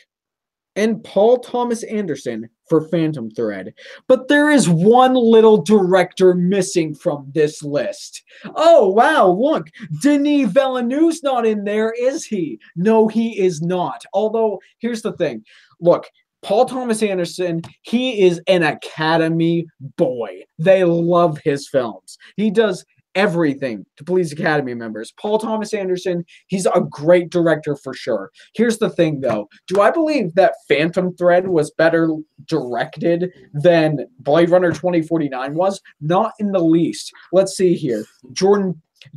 Speaker 2: and Paul Thomas Anderson for Phantom Thread. But there is one little director missing from this list. Oh, wow, look, Denis Villeneuve's not in there, is he? No, he is not. Although, here's the thing. Look, Paul Thomas Anderson, he is an Academy boy. They love his films. He does everything to please Academy members. Paul Thomas Anderson, he's a great director for sure. Here's the thing, though. Do I believe that Phantom Thread was better directed than Blade Runner 2049 was? Not in the least. Let's see here.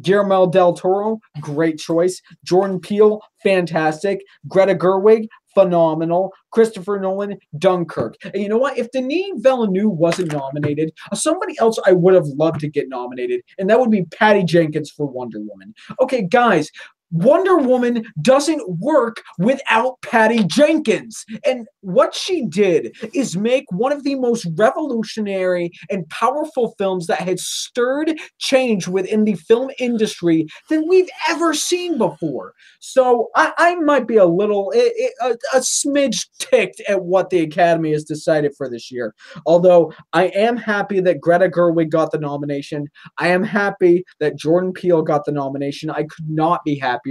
Speaker 2: Guillermo del Toro, great choice. Jordan Peele, fantastic. Greta Gerwig, phenomenal. Christopher Nolan, Dunkirk. And you know what? If Denis Villeneuve wasn't nominated, somebody else I would have loved to get nominated, and that would be Patty Jenkins for Wonder Woman. Okay, guys, Wonder Woman doesn't work without Patty Jenkins. And what she did is make one of the most revolutionary and powerful films that had stirred change within the film industry than we've ever seen before. So I might be a smidge ticked at what the Academy has decided for this year. Although I am happy that Greta Gerwig got the nomination. I am happy that Jordan Peele got the nomination. I could not be happier.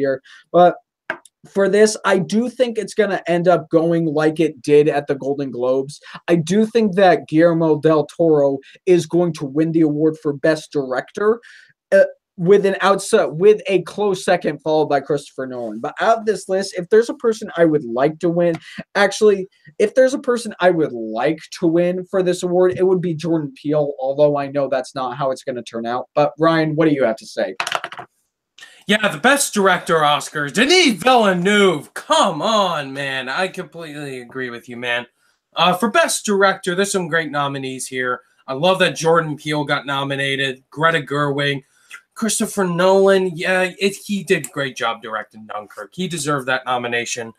Speaker 2: But for this, I do think it's going to end up going like it did at the Golden Globes. I do think that Guillermo del Toro is going to win the award for Best Director. With a close second followed by Christopher Nolan. But out of this list, if there's a person I would like to win, if there's a person I would like to win for this award, it would be Jordan Peele, although I know that's not how it's going to turn out. But Ryan, what do you have to say?
Speaker 1: Yeah, the Best Director Oscars, Denis Villeneuve. Come on, man. I completely agree with you, man. For Best Director, there's some great nominees here. I love that Jordan Peele got nominated, Greta Gerwig, Christopher Nolan. Yeah, he did a great job directing Dunkirk. He deserved that nomination.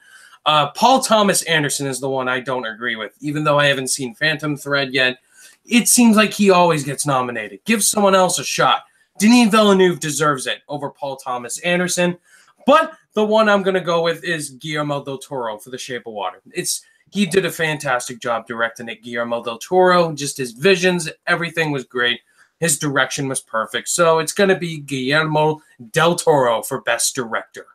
Speaker 1: Paul Thomas Anderson is the one I don't agree with. Even though I haven't seen Phantom Thread yet, it seems like he always gets nominated. Give someone else a shot. Denis Villeneuve deserves it over Paul Thomas Anderson. But the one I'm going to go with is Guillermo del Toro for The Shape of Water. He did a fantastic job directing it, Guillermo del Toro. Just his visions, everything was great. His direction was perfect. So it's going to be Guillermo del Toro for Best Director.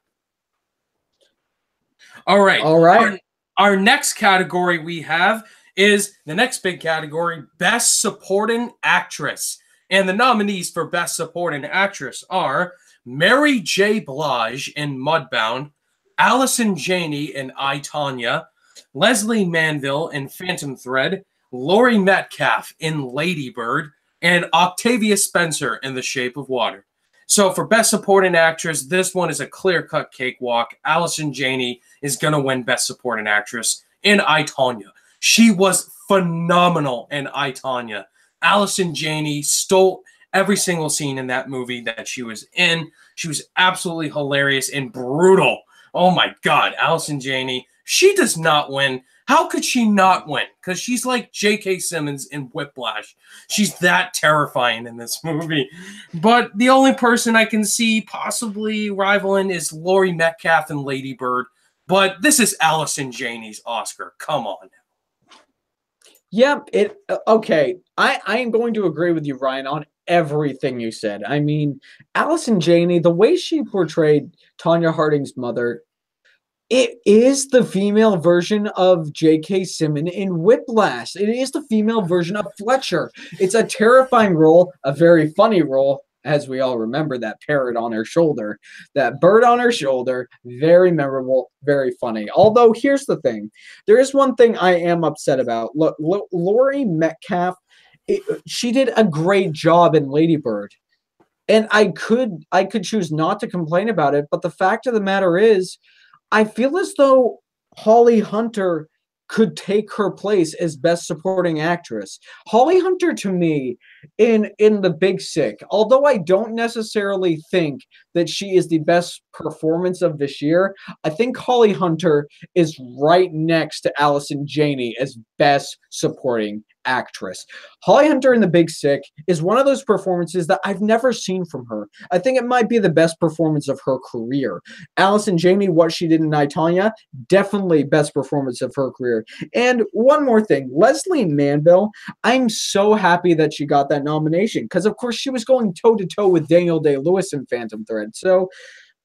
Speaker 1: All right.
Speaker 2: All right.
Speaker 1: Our next category we have is the next big category, Best Supporting Actress. And the nominees for Best Supporting Actress are Mary J. Blige in Mudbound, Allison Janney in I, Tonya, Leslie Manville in Phantom Thread, Laurie Metcalf in Lady Bird, and Octavia Spencer in The Shape of Water. So for Best Supporting Actress, this one is a clear-cut cakewalk. Allison Janney is going to win Best Supporting Actress in I, Tonya. She was phenomenal in I, Tonya. Allison Janney stole every single scene in that movie that she was in. She was absolutely hilarious and brutal. Oh my God, Allison Janney. She does not win. How could she not win? Because she's like J.K. Simmons in Whiplash. She's that terrifying in this movie. But the only person I can see possibly rivaling is Laurie Metcalf in Lady Bird. But this is Allison Janney's Oscar. Come on.
Speaker 2: Yep. Okay. I am going to agree with you, Ryan, on everything you said. I mean, Allison Janney, the way she portrayed Tonya Harding's mother, it is the female version of J.K. Simmons in Whiplash. It is the female version of Fletcher. It's a terrifying role, a very funny role, as we all remember that parrot on her shoulder, that bird on her shoulder. Very memorable, very funny. Although, here's the thing. There is one thing I am upset about. Look, Laurie Metcalf, she did a great job in Lady Bird. And I could choose not to complain about it, but the fact of the matter is, I feel as though Holly Hunter could take her place as Best Supporting Actress. Holly Hunter, to me, in The Big Sick, although I don't necessarily think that she is the best performance of this year, I think Holly Hunter is right next to Allison Janney as Best Supporting actress. Holly Hunter in The Big Sick is one of those performances that I've never seen from her. I think it might be the best performance of her career. Allison Janney, what she did in I, Tonya, definitely best performance of her career. And one more thing, Leslie Manville, I'm so happy that she got that nomination because, of course, she was going toe-to-toe with Daniel Day-Lewis in Phantom Thread. So,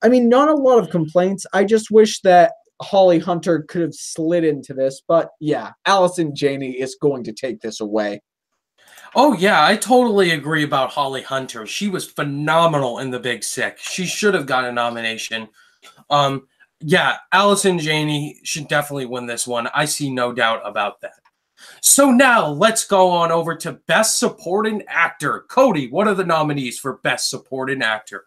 Speaker 2: I mean, not a lot of complaints. I just wish that Holly Hunter could have slid into this. But, yeah, Allison Janney is going to take this away.
Speaker 1: Oh, yeah, I totally agree about Holly Hunter. She was phenomenal in The Big Sick. She should have got a nomination. Yeah, Allison Janney should definitely win this one. I see no doubt about that. So now let's go on over to Best Supporting Actor. Cody, what are the nominees for Best Supporting Actor?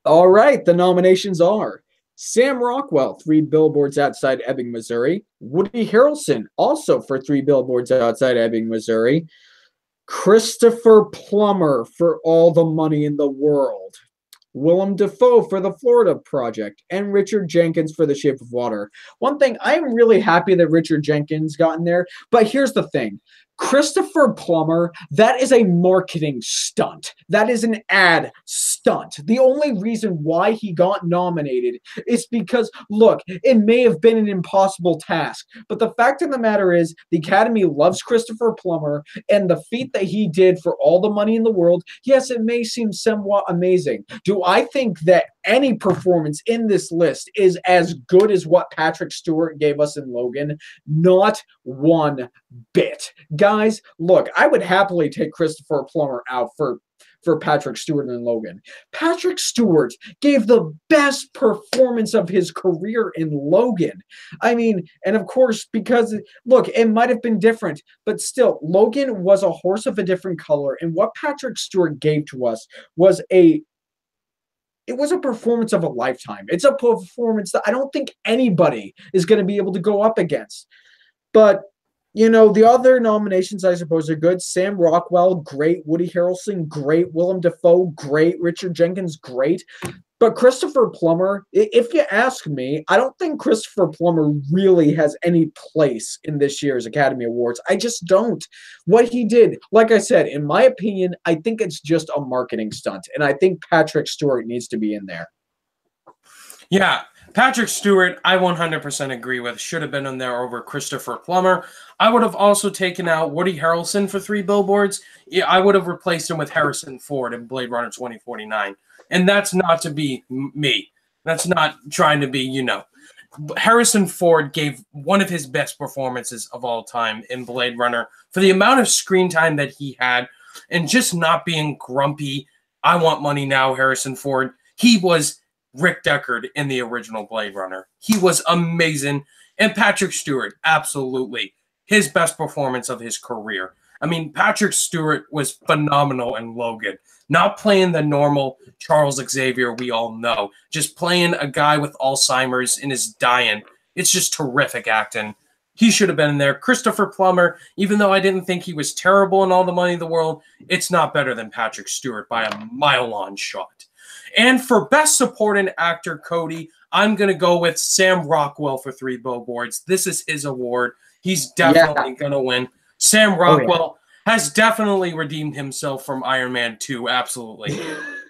Speaker 2: All right, the nominations are Sam Rockwell, 3 Billboards Outside Ebbing, Missouri. Woody Harrelson, also for 3 Billboards Outside Ebbing, Missouri. Christopher Plummer for All the Money in the World. Willem Dafoe for The Florida Project, and Richard Jenkins for The Shape of Water. One thing, I am really happy that Richard Jenkins got in there, but here's the thing. Christopher Plummer, that is a marketing stunt. That is an ad stunt. The only reason why he got nominated is because, look, it may have been an impossible task, but the fact of the matter is the Academy loves Christopher Plummer, and the feat that he did for All the Money in the World, yes, it may seem somewhat amazing. Do I think that any performance in this list is as good as what Patrick Stewart gave us in Logan? Not one bit. Guys, look, I would happily take Christopher Plummer out for Patrick Stewart and Logan. Patrick Stewart gave the best performance of his career in Logan. I mean, and of course, because, look, it might have been different, but still, Logan was a horse of a different color, and what Patrick Stewart gave to us was a performance of a lifetime. It's a performance that I don't think anybody is going to be able to go up against. But you know, the other nominations, I suppose, are good. Sam Rockwell, great. Woody Harrelson, great. Willem Dafoe, great. Richard Jenkins, great. But Christopher Plummer, if you ask me, I don't think Christopher Plummer really has any place in this year's Academy Awards. I just don't. What he did, like I said, in my opinion, I think it's just a marketing stunt. And I think Patrick Stewart needs to be in there.
Speaker 1: Yeah, Patrick Stewart, I 100% agree with. Should have been in there over Christopher Plummer. I would have also taken out Woody Harrelson for 3 Billboards. Yeah, I would have replaced him with Harrison Ford in Blade Runner 2049. And that's not to be me. That's not trying to be, you know. Harrison Ford gave one of his best performances of all time in Blade Runner for the amount of screen time that he had and just not being grumpy. I want money now, Harrison Ford. He was Rick Deckard in the original Blade Runner. He was amazing. And Patrick Stewart, absolutely. His best performance of his career. I mean, Patrick Stewart was phenomenal in Logan. Not playing the normal Charles Xavier we all know. Just playing a guy with Alzheimer's and is dying. It's just terrific acting. He should have been in there. Christopher Plummer, even though I didn't think he was terrible in All the Money in the World, it's not better than Patrick Stewart by a mile-on shot. And for Best Supporting Actor, Cody, I'm going to go with Sam Rockwell for 3 Billboards. This is his award. He's definitely going to win. Sam Rockwell has definitely redeemed himself from Iron Man 2. Absolutely.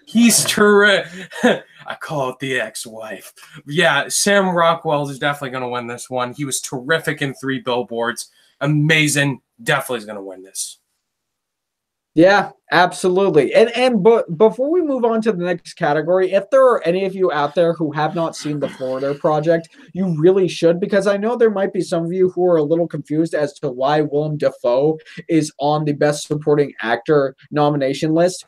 Speaker 1: He's terrific. I call it the ex-wife. Yeah, Sam Rockwell is definitely going to win this one. He was terrific in 3 Billboards. Amazing. Definitely is going to win this.
Speaker 2: Yeah, absolutely. But before we move on to the next category, if there are any of you out there who have not seen The Florida Project, you really should, because I know there might be some of you who are a little confused as to why Willem Dafoe is on the Best Supporting Actor nomination list.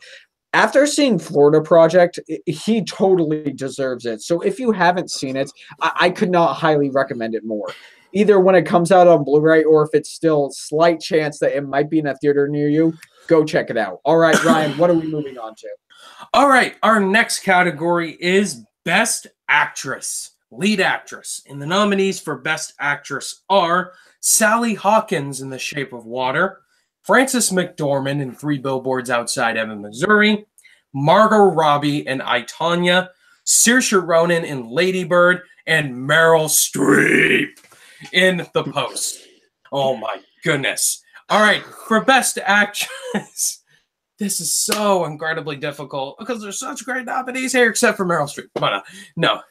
Speaker 2: After seeing Florida Project, he totally deserves it. So if you haven't seen it, I could not highly recommend it more. Either when it comes out on Blu-ray or if it's still slight chance that it might be in a theater near you, go check it out. All right, Ryan, what are we moving on to?
Speaker 1: All right, our next category is Best Actress, Lead Actress. And the nominees for Best Actress are Sally Hawkins in The Shape of Water, Frances McDormand in 3 Billboards Outside Ebbing, Missouri, Margot Robbie in I, Tonya, Saoirse Ronan in Lady Bird, and Meryl Streep in The Post. Oh my goodness. All right, for Best Actress. This is so incredibly difficult because there's such great nominees here, except for Meryl Streep. But no.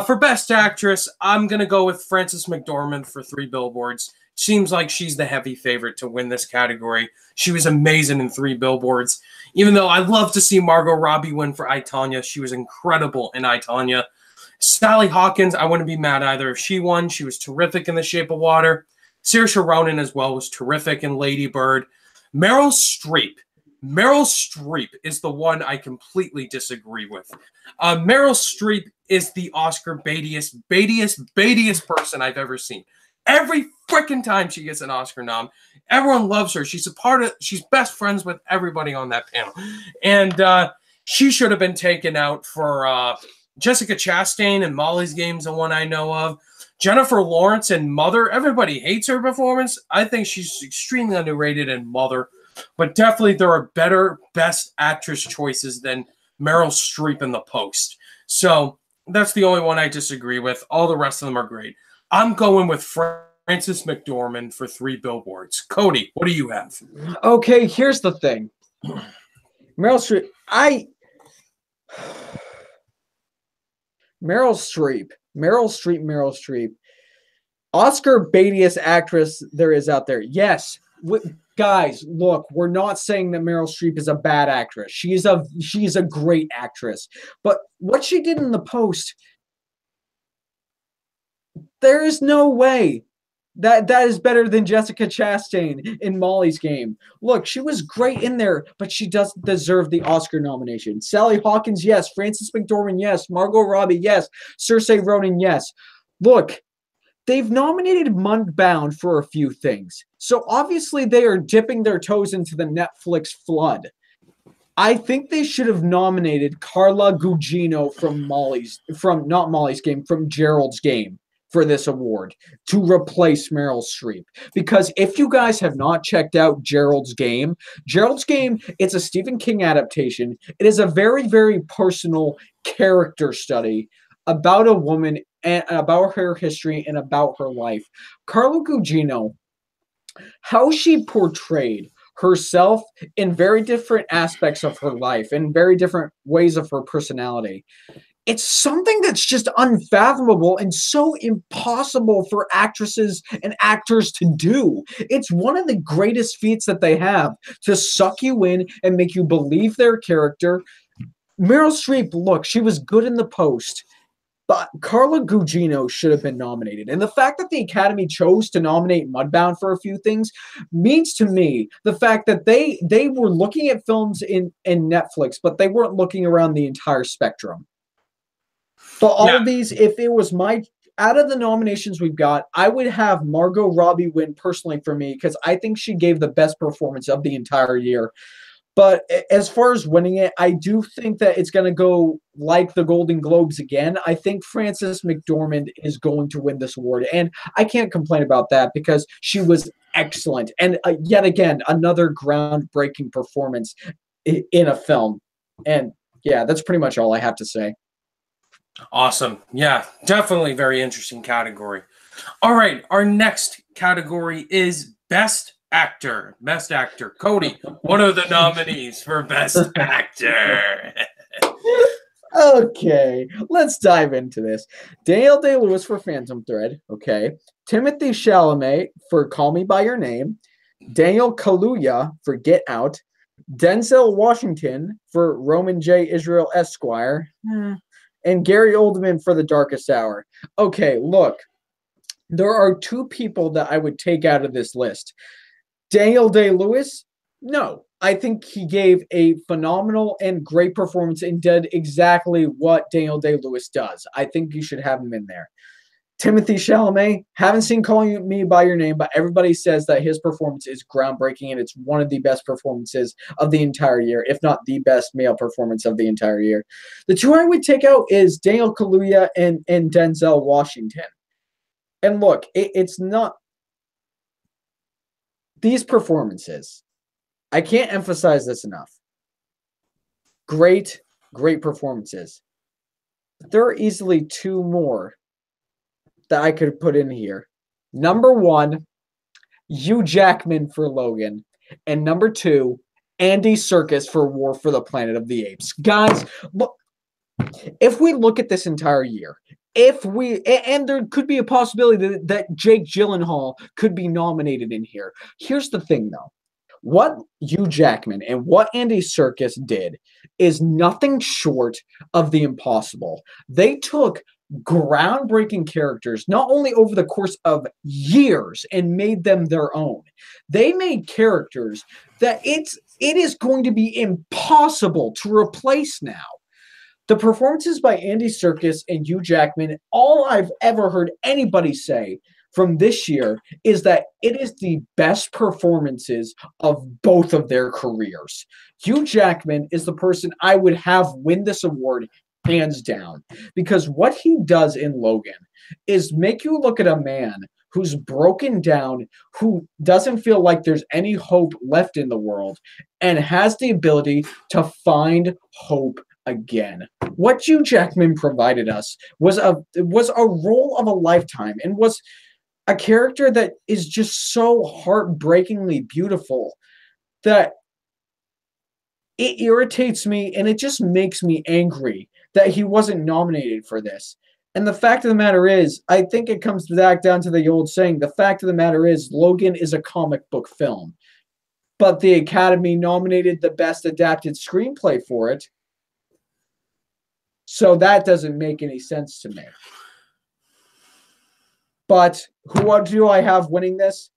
Speaker 1: For Best Actress, I'm going to go with Frances McDormand for Three Billboards. Seems like she's the heavy favorite to win this category. She was amazing in Three Billboards. Even though I'd love to see Margot Robbie win for I, Tonya. She was incredible in I, Tonya. Sally Hawkins, I wouldn't be mad either if she won. She was terrific in The Shape of Water. Saoirse Ronan as well was terrific in Lady Bird. Meryl Streep. Meryl Streep is the one I completely disagree with. Meryl Streep is the Oscar baitiest person I've ever seen. Every freaking time she gets an Oscar nom, everyone loves her. She's best friends with everybody on that panel. And she should have been taken out for Jessica Chastain and Molly's Game's the one I know of. Jennifer Lawrence and Mother. Everybody hates her performance. I think she's extremely underrated in Mother. But definitely there are better Best Actress choices than Meryl Streep in The Post. So that's the only one I disagree with. All the rest of them are great. I'm going with Frances McDormand for Three Billboards. Cody, what do you have?
Speaker 2: Okay, here's the thing. Meryl Streep. Meryl Streep. Oscar baitiest actress there is out there. Yes. Guys, look, we're not saying that Meryl Streep is a bad actress. She's a great actress. But what she did in The Post, there is no way that is better than Jessica Chastain in Molly's Game. Look, she was great in there, but she doesn't deserve the Oscar nomination. Sally Hawkins, yes. Frances McDormand, yes. Margot Robbie, yes. Saoirse Ronan, yes. Look, they've nominated Mudbound for a few things. So obviously they are dipping their toes into the Netflix flood. I think they should have nominated Carla Gugino from Gerald's Game for this award to replace Meryl Streep. Because if you guys have not checked out Gerald's Game, it's a Stephen King adaptation. It is a very, very personal character study about a woman and about her history and about her life. Carla Gugino, how she portrayed herself in very different aspects of her life, in very different ways of her personality. It's something that's just unfathomable and so impossible for actresses and actors to do. It's one of the greatest feats that they have, to suck you in and make you believe their character. Meryl Streep, look, she was good in The Post, but Carla Gugino should have been nominated. And the fact that the Academy chose to nominate Mudbound for a few things means to me the fact that they were looking at films in Netflix, but they weren't looking around the entire spectrum. But all of these, if it was out of the nominations we've got, I would have Margot Robbie win personally for me, because I think she gave the best performance of the entire year. But as far as winning it, I do think that it's going to go like the Golden Globes again. I think Frances McDormand is going to win this award. And I can't complain about that because she was excellent. And yet again, another groundbreaking performance in a film. And yeah, that's pretty much all I have to say.
Speaker 1: Awesome. Yeah, definitely very interesting category. All right, our next category is Best Actor. Best Actor. Cody, what are the nominees for Best Actor?
Speaker 2: Okay, let's dive into this. Daniel Day-Lewis for Phantom Thread. Okay. Timothée Chalamet for Call Me By Your Name. Daniel Kaluuya for Get Out. Denzel Washington for Roman J. Israel Esquire. And Gary Oldman for The Darkest Hour. Okay, look. There are two people that I would take out of this list. Daniel Day-Lewis? No. I think he gave a phenomenal and great performance and did exactly what Daniel Day-Lewis does. I think you should have him in there. Timothée Chalamet, haven't seen Calling Me By Your Name, but everybody says that his performance is groundbreaking and it's one of the best performances of the entire year, if not the best male performance of the entire year. The two I would take out is Daniel Kaluuya and Denzel Washington. And look, it's not these performances. I can't emphasize this enough. Great performances. But there are easily two more that I could put in here. Number one, Hugh Jackman for Logan. And number 2, Andy Serkis for War for the Planet of the Apes. Guys, look, if we look at this entire year, and there could be a possibility that Jake Gyllenhaal could be nominated in here. Here's the thing, though. What Hugh Jackman and what Andy Serkis did is nothing short of the impossible. They took groundbreaking characters, not only over the course of years, and made them their own. They made characters that it is going to be impossible to replace now. The performances by Andy Serkis and Hugh Jackman, all I've ever heard anybody say from this year is that it is the best performances of both of their careers. Hugh Jackman is the person I would have win this award hands down, because what he does in Logan is make you look at a man who's broken down, who doesn't feel like there's any hope left in the world, and has the ability to find hope again. What Hugh Jackman provided us was a role of a lifetime, and was a character that is just so heartbreakingly beautiful that it irritates me and it just makes me angry that he wasn't nominated for this. And the fact of the matter is, I think it comes back down to the old saying, the fact of the matter is, Logan is a comic book film. But the Academy nominated the best adapted screenplay for it. So that doesn't make any sense to me. But who do I have winning this?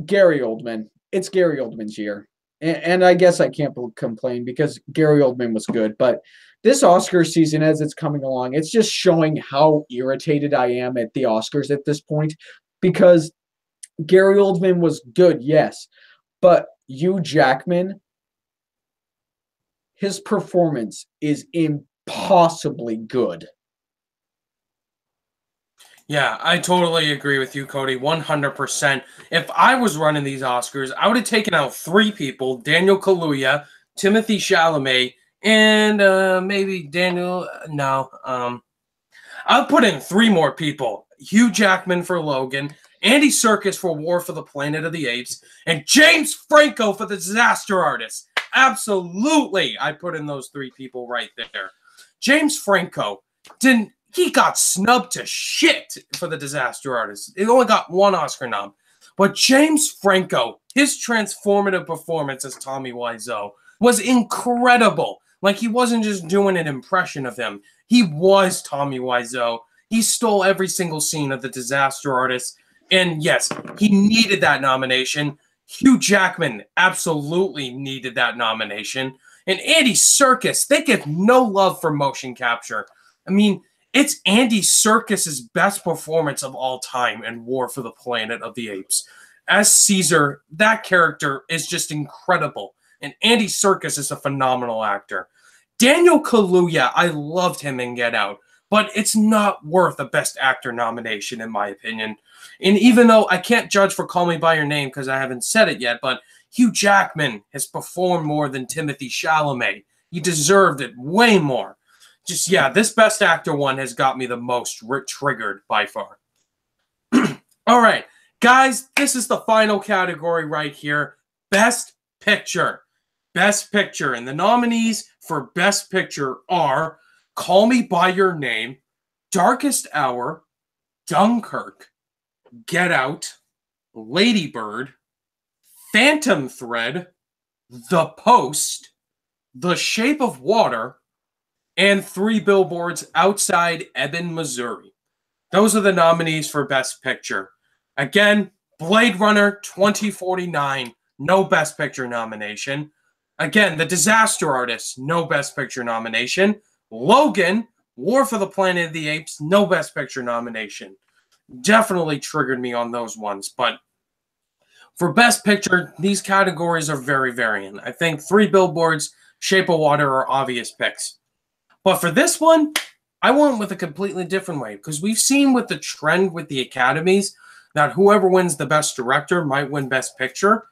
Speaker 2: Gary Oldman. It's Gary Oldman's year. And I guess I can't complain because Gary Oldman was good. But this Oscar season, as it's coming along, it's just showing how irritated I am at the Oscars at this point. Because Gary Oldman was good, yes. But Hugh Jackman, his performance is impossibly good.
Speaker 1: Yeah, I totally agree with you, Cody, 100%. If I was running these Oscars, I would have taken out 3 people, Daniel Kaluuya, Timothy Chalamet, and maybe Daniel, no. I'll put in 3 more people. Hugh Jackman for Logan, Andy Serkis for War for the Planet of the Apes, and James Franco for The Disaster Artist. Absolutely, I put in those 3 people right there. James Franco he got snubbed to shit for The Disaster Artist. He only got 1 Oscar nom. But James Franco, his transformative performance as Tommy Wiseau was incredible. Like, he wasn't just doing an impression of him. He was Tommy Wiseau. He stole every single scene of The Disaster Artist. And yes, he needed that nomination. Hugh Jackman absolutely needed that nomination. And Andy Serkis, they give no love for motion capture. I mean, it's Andy Serkis' best performance of all time in War for the Planet of the Apes. As Caesar, that character is just incredible. And Andy Serkis is a phenomenal actor. Daniel Kaluuya, I loved him in Get Out, but it's not worth a Best Actor nomination, in my opinion. And even though I can't judge for Call Me By Your Name because I haven't said it yet, but Hugh Jackman has performed more than Timothy Chalamet. He deserved it way more. Just, yeah, this Best Actor one has got me the most triggered by far. All right, guys, this is the final category right here. Best Picture. Best Picture. And the nominees for Best Picture are Call Me By Your Name, Darkest Hour, Dunkirk, Get Out, Lady Bird, Phantom Thread, The Post, The Shape of Water, and 3 Billboards Outside Ebbing, Missouri. Those are the nominees for Best Picture. Again, Blade Runner 2049, no Best Picture nomination. Again, The Disaster Artist, no Best Picture nomination. Logan, War for the Planet of the Apes, no Best Picture nomination. Definitely triggered me on those ones. But for Best Picture, these categories are very varying. I think 3 Billboards, Shape of Water are obvious picks. But for this one, I went with a completely different way because we've seen with the trend with the academies that whoever wins the Best Director might win Best Picture.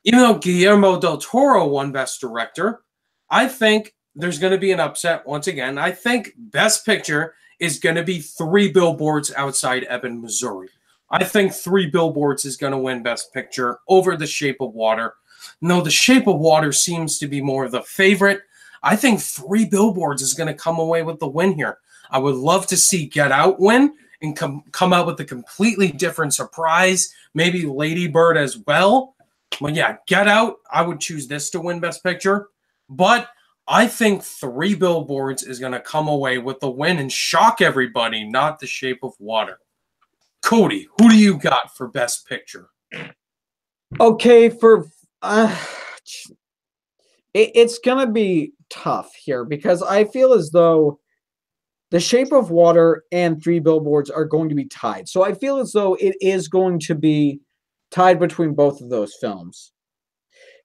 Speaker 1: Even though Guillermo del Toro won Best Director, I think there's going to be an upset once again. I think Best Picture is going to be 3 Billboards Outside Ebbing, Missouri. I think Three Billboards is going to win Best Picture over The Shape of Water. No, The Shape of Water seems to be more of the favorite. I think Three Billboards is going to come away with the win here. I would love to see Get Out win and come out with a completely different surprise. Maybe Lady Bird as well. But yeah, Get Out, I would choose this to win Best Picture. But I think Three Billboards is going to come away with the win and shock everybody, not The Shape of Water. Cody, who do you got for Best Picture?
Speaker 2: Okay, for it's going to be tough here because I feel as though The Shape of Water and Three Billboards are going to be tied. So I feel as though it is going to be tied between both of those films.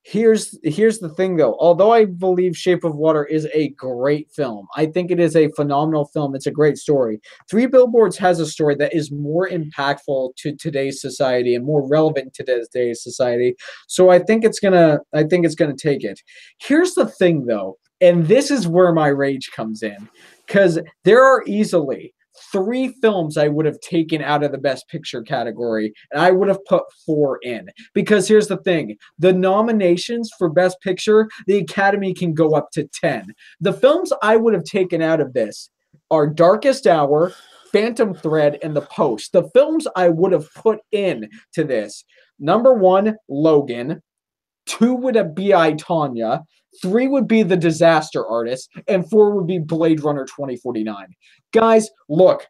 Speaker 2: Here's the thing, though. Although I believe Shape of Water is a great film, I think it is a phenomenal film. It's a great story. Three Billboards has a story that is more impactful to today's society and more relevant to today's society. So I think it's gonna take it. Here's the thing, though, and this is where my rage comes in, because there are easily 3 films I would have taken out of the Best Picture category, and I would have put 4 in. Because here's the thing. The nominations for Best Picture, the Academy can go up to 10. The films I would have taken out of this are Darkest Hour, Phantom Thread, and The Post. The films I would have put in to this. Number 1, Logan. 2 would be I, Tonya. 3 would be The Disaster Artist, and 4 would be Blade Runner 2049. Guys, look,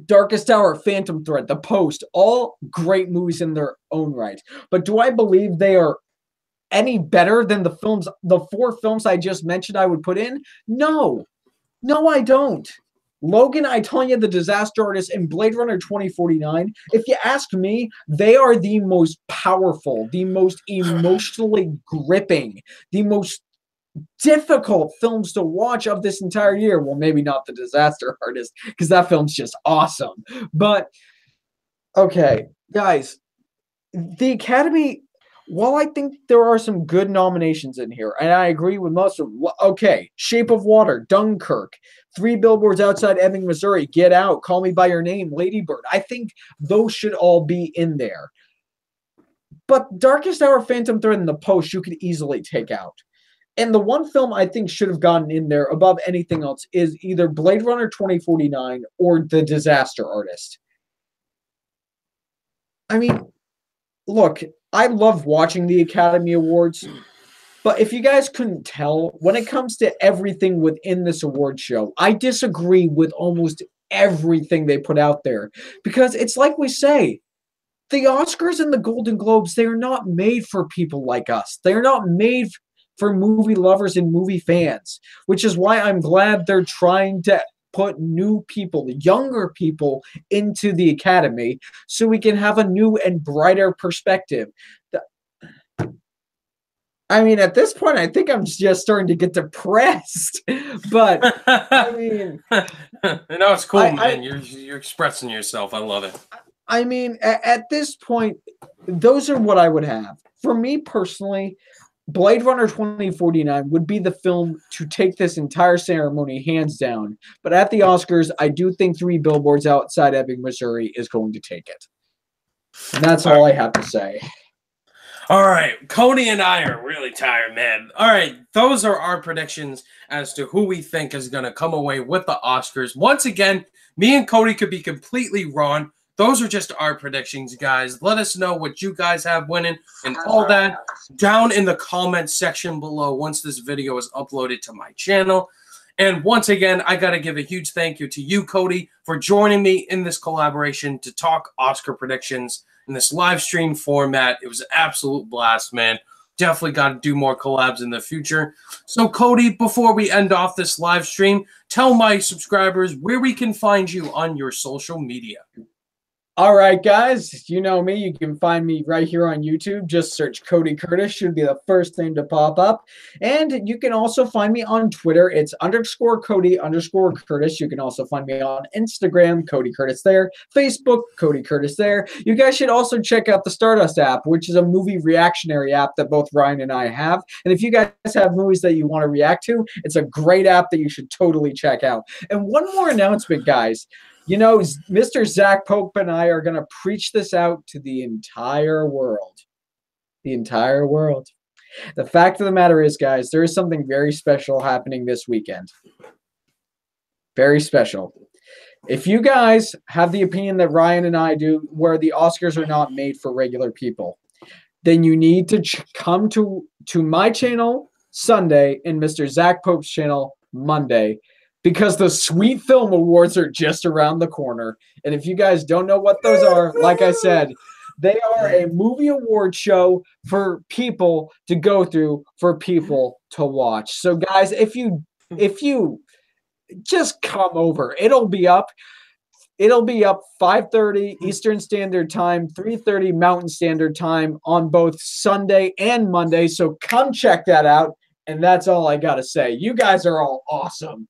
Speaker 2: Darkest Hour, Phantom Thread, The Post, all great movies in their own right. But do I believe they are any better than the 4 films I just mentioned I would put in? No. No, I don't. Logan, I, Tonya, The Disaster Artist, and Blade Runner 2049, if you ask me, they are the most powerful, the most emotionally gripping, the most difficult films to watch of this entire year. Well, maybe not The Disaster Artist, because that film's just awesome. But, okay, guys, the Academy, while I think there are some good nominations in here, and I agree with most of them, okay, Shape of Water, Dunkirk, Three Billboards Outside Ebbing, Missouri, Get Out, Call Me By Your Name, Lady Bird. I think those should all be in there. But Darkest Hour, Phantom Thread, and The Post, you could easily take out. And the one film I think should have gotten in there above anything else is either Blade Runner 2049 or The Disaster Artist. I mean, look, I love watching the Academy Awards, but if you guys couldn't tell, when it comes to everything within this award show, I disagree with almost everything they put out there. Because it's like we say, the Oscars and the Golden Globes, they are not made for people like us. They are not made for movie lovers and movie fans, which is why I'm glad they're trying to put new people, younger people, into the Academy so we can have a new and brighter perspective. I mean, at this point, I think I'm just starting to get depressed. But, I mean...
Speaker 1: No, it's cool, man. You're expressing yourself. I love it.
Speaker 2: I mean, at this point, those are what I would have. For me, personally... Blade Runner 2049 would be the film to take this entire ceremony hands down. But at the Oscars, I do think Three Billboards Outside Ebbing, Missouri is going to take it. And that's all I have to say.
Speaker 1: All right. Cody and I are really tired, man. All right. Those are our predictions as to who we think is going to come away with the Oscars. Once again, me and Cody could be completely wrong. Those are just our predictions, guys. Let us know what you guys have winning and all that down in the comment section below once this video is uploaded to my channel. And once again, I got to give a huge thank you to you, Cody, for joining me in this collaboration to talk Oscar predictions in this live stream format. It was an absolute blast, man. Definitely got to do more collabs in the future. So, Cody, before we end off this live stream, tell my subscribers where we can find you on your social media.
Speaker 2: All right, guys, you know me. You can find me right here on YouTube. Just search Cody Curtis. Should be the first thing to pop up. And you can also find me on Twitter. It's _Cody_Curtis. You can also find me on Instagram, Cody Curtis there. Facebook, Cody Curtis there. You guys should also check out the Stardust app, which is a movie reactionary app that both Ryan and I have. And if you guys have movies that you want to react to, it's a great app that you should totally check out. And one more announcement, guys. You know, Mr. Zach Pope and I are going to preach this out to the entire world. The entire world. The fact of the matter is, guys, there is something very special happening this weekend. Very special. If you guys have the opinion that Ryan and I do, where the Oscars are not made for regular people, then you need to come to my channel Sunday and Mr. Zach Pope's channel Monday, because the Sweet Film Awards are just around the corner. And if you guys don't know what those are, like I said, they are a movie award show for people to go through, for people to watch. So guys, if you just come over, it'll be up 5:30 Eastern Standard Time, 3:30 Mountain Standard Time on both Sunday and Monday. So come check that out. And that's all I got to say. You guys are all awesome.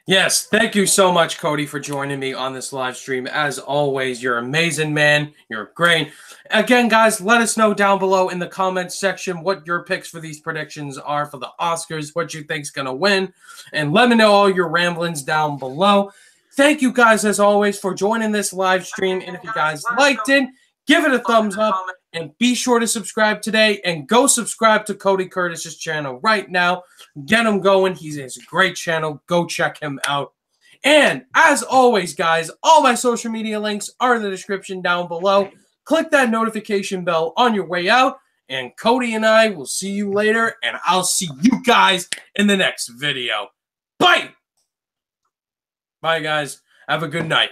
Speaker 1: Yes, thank you so much, Cody, for joining me on this live stream. As always, you're amazing, man. You're great. Again, guys, let us know down below in the comments section what your picks for these predictions are for the Oscars, what you think's going to win, and let me know all your ramblings down below. Thank you guys, as always, for joining this live stream. And if you guys liked it, give it a thumbs up. And be sure to subscribe today. And go subscribe to Cody Curtis's channel right now. Get him going. He has a great channel. Go check him out. And as always, guys, all my social media links are in the description down below. Click that notification bell on your way out. And Cody and I will see you later. And I'll see you guys in the next video. Bye! Bye, guys. Have a good night.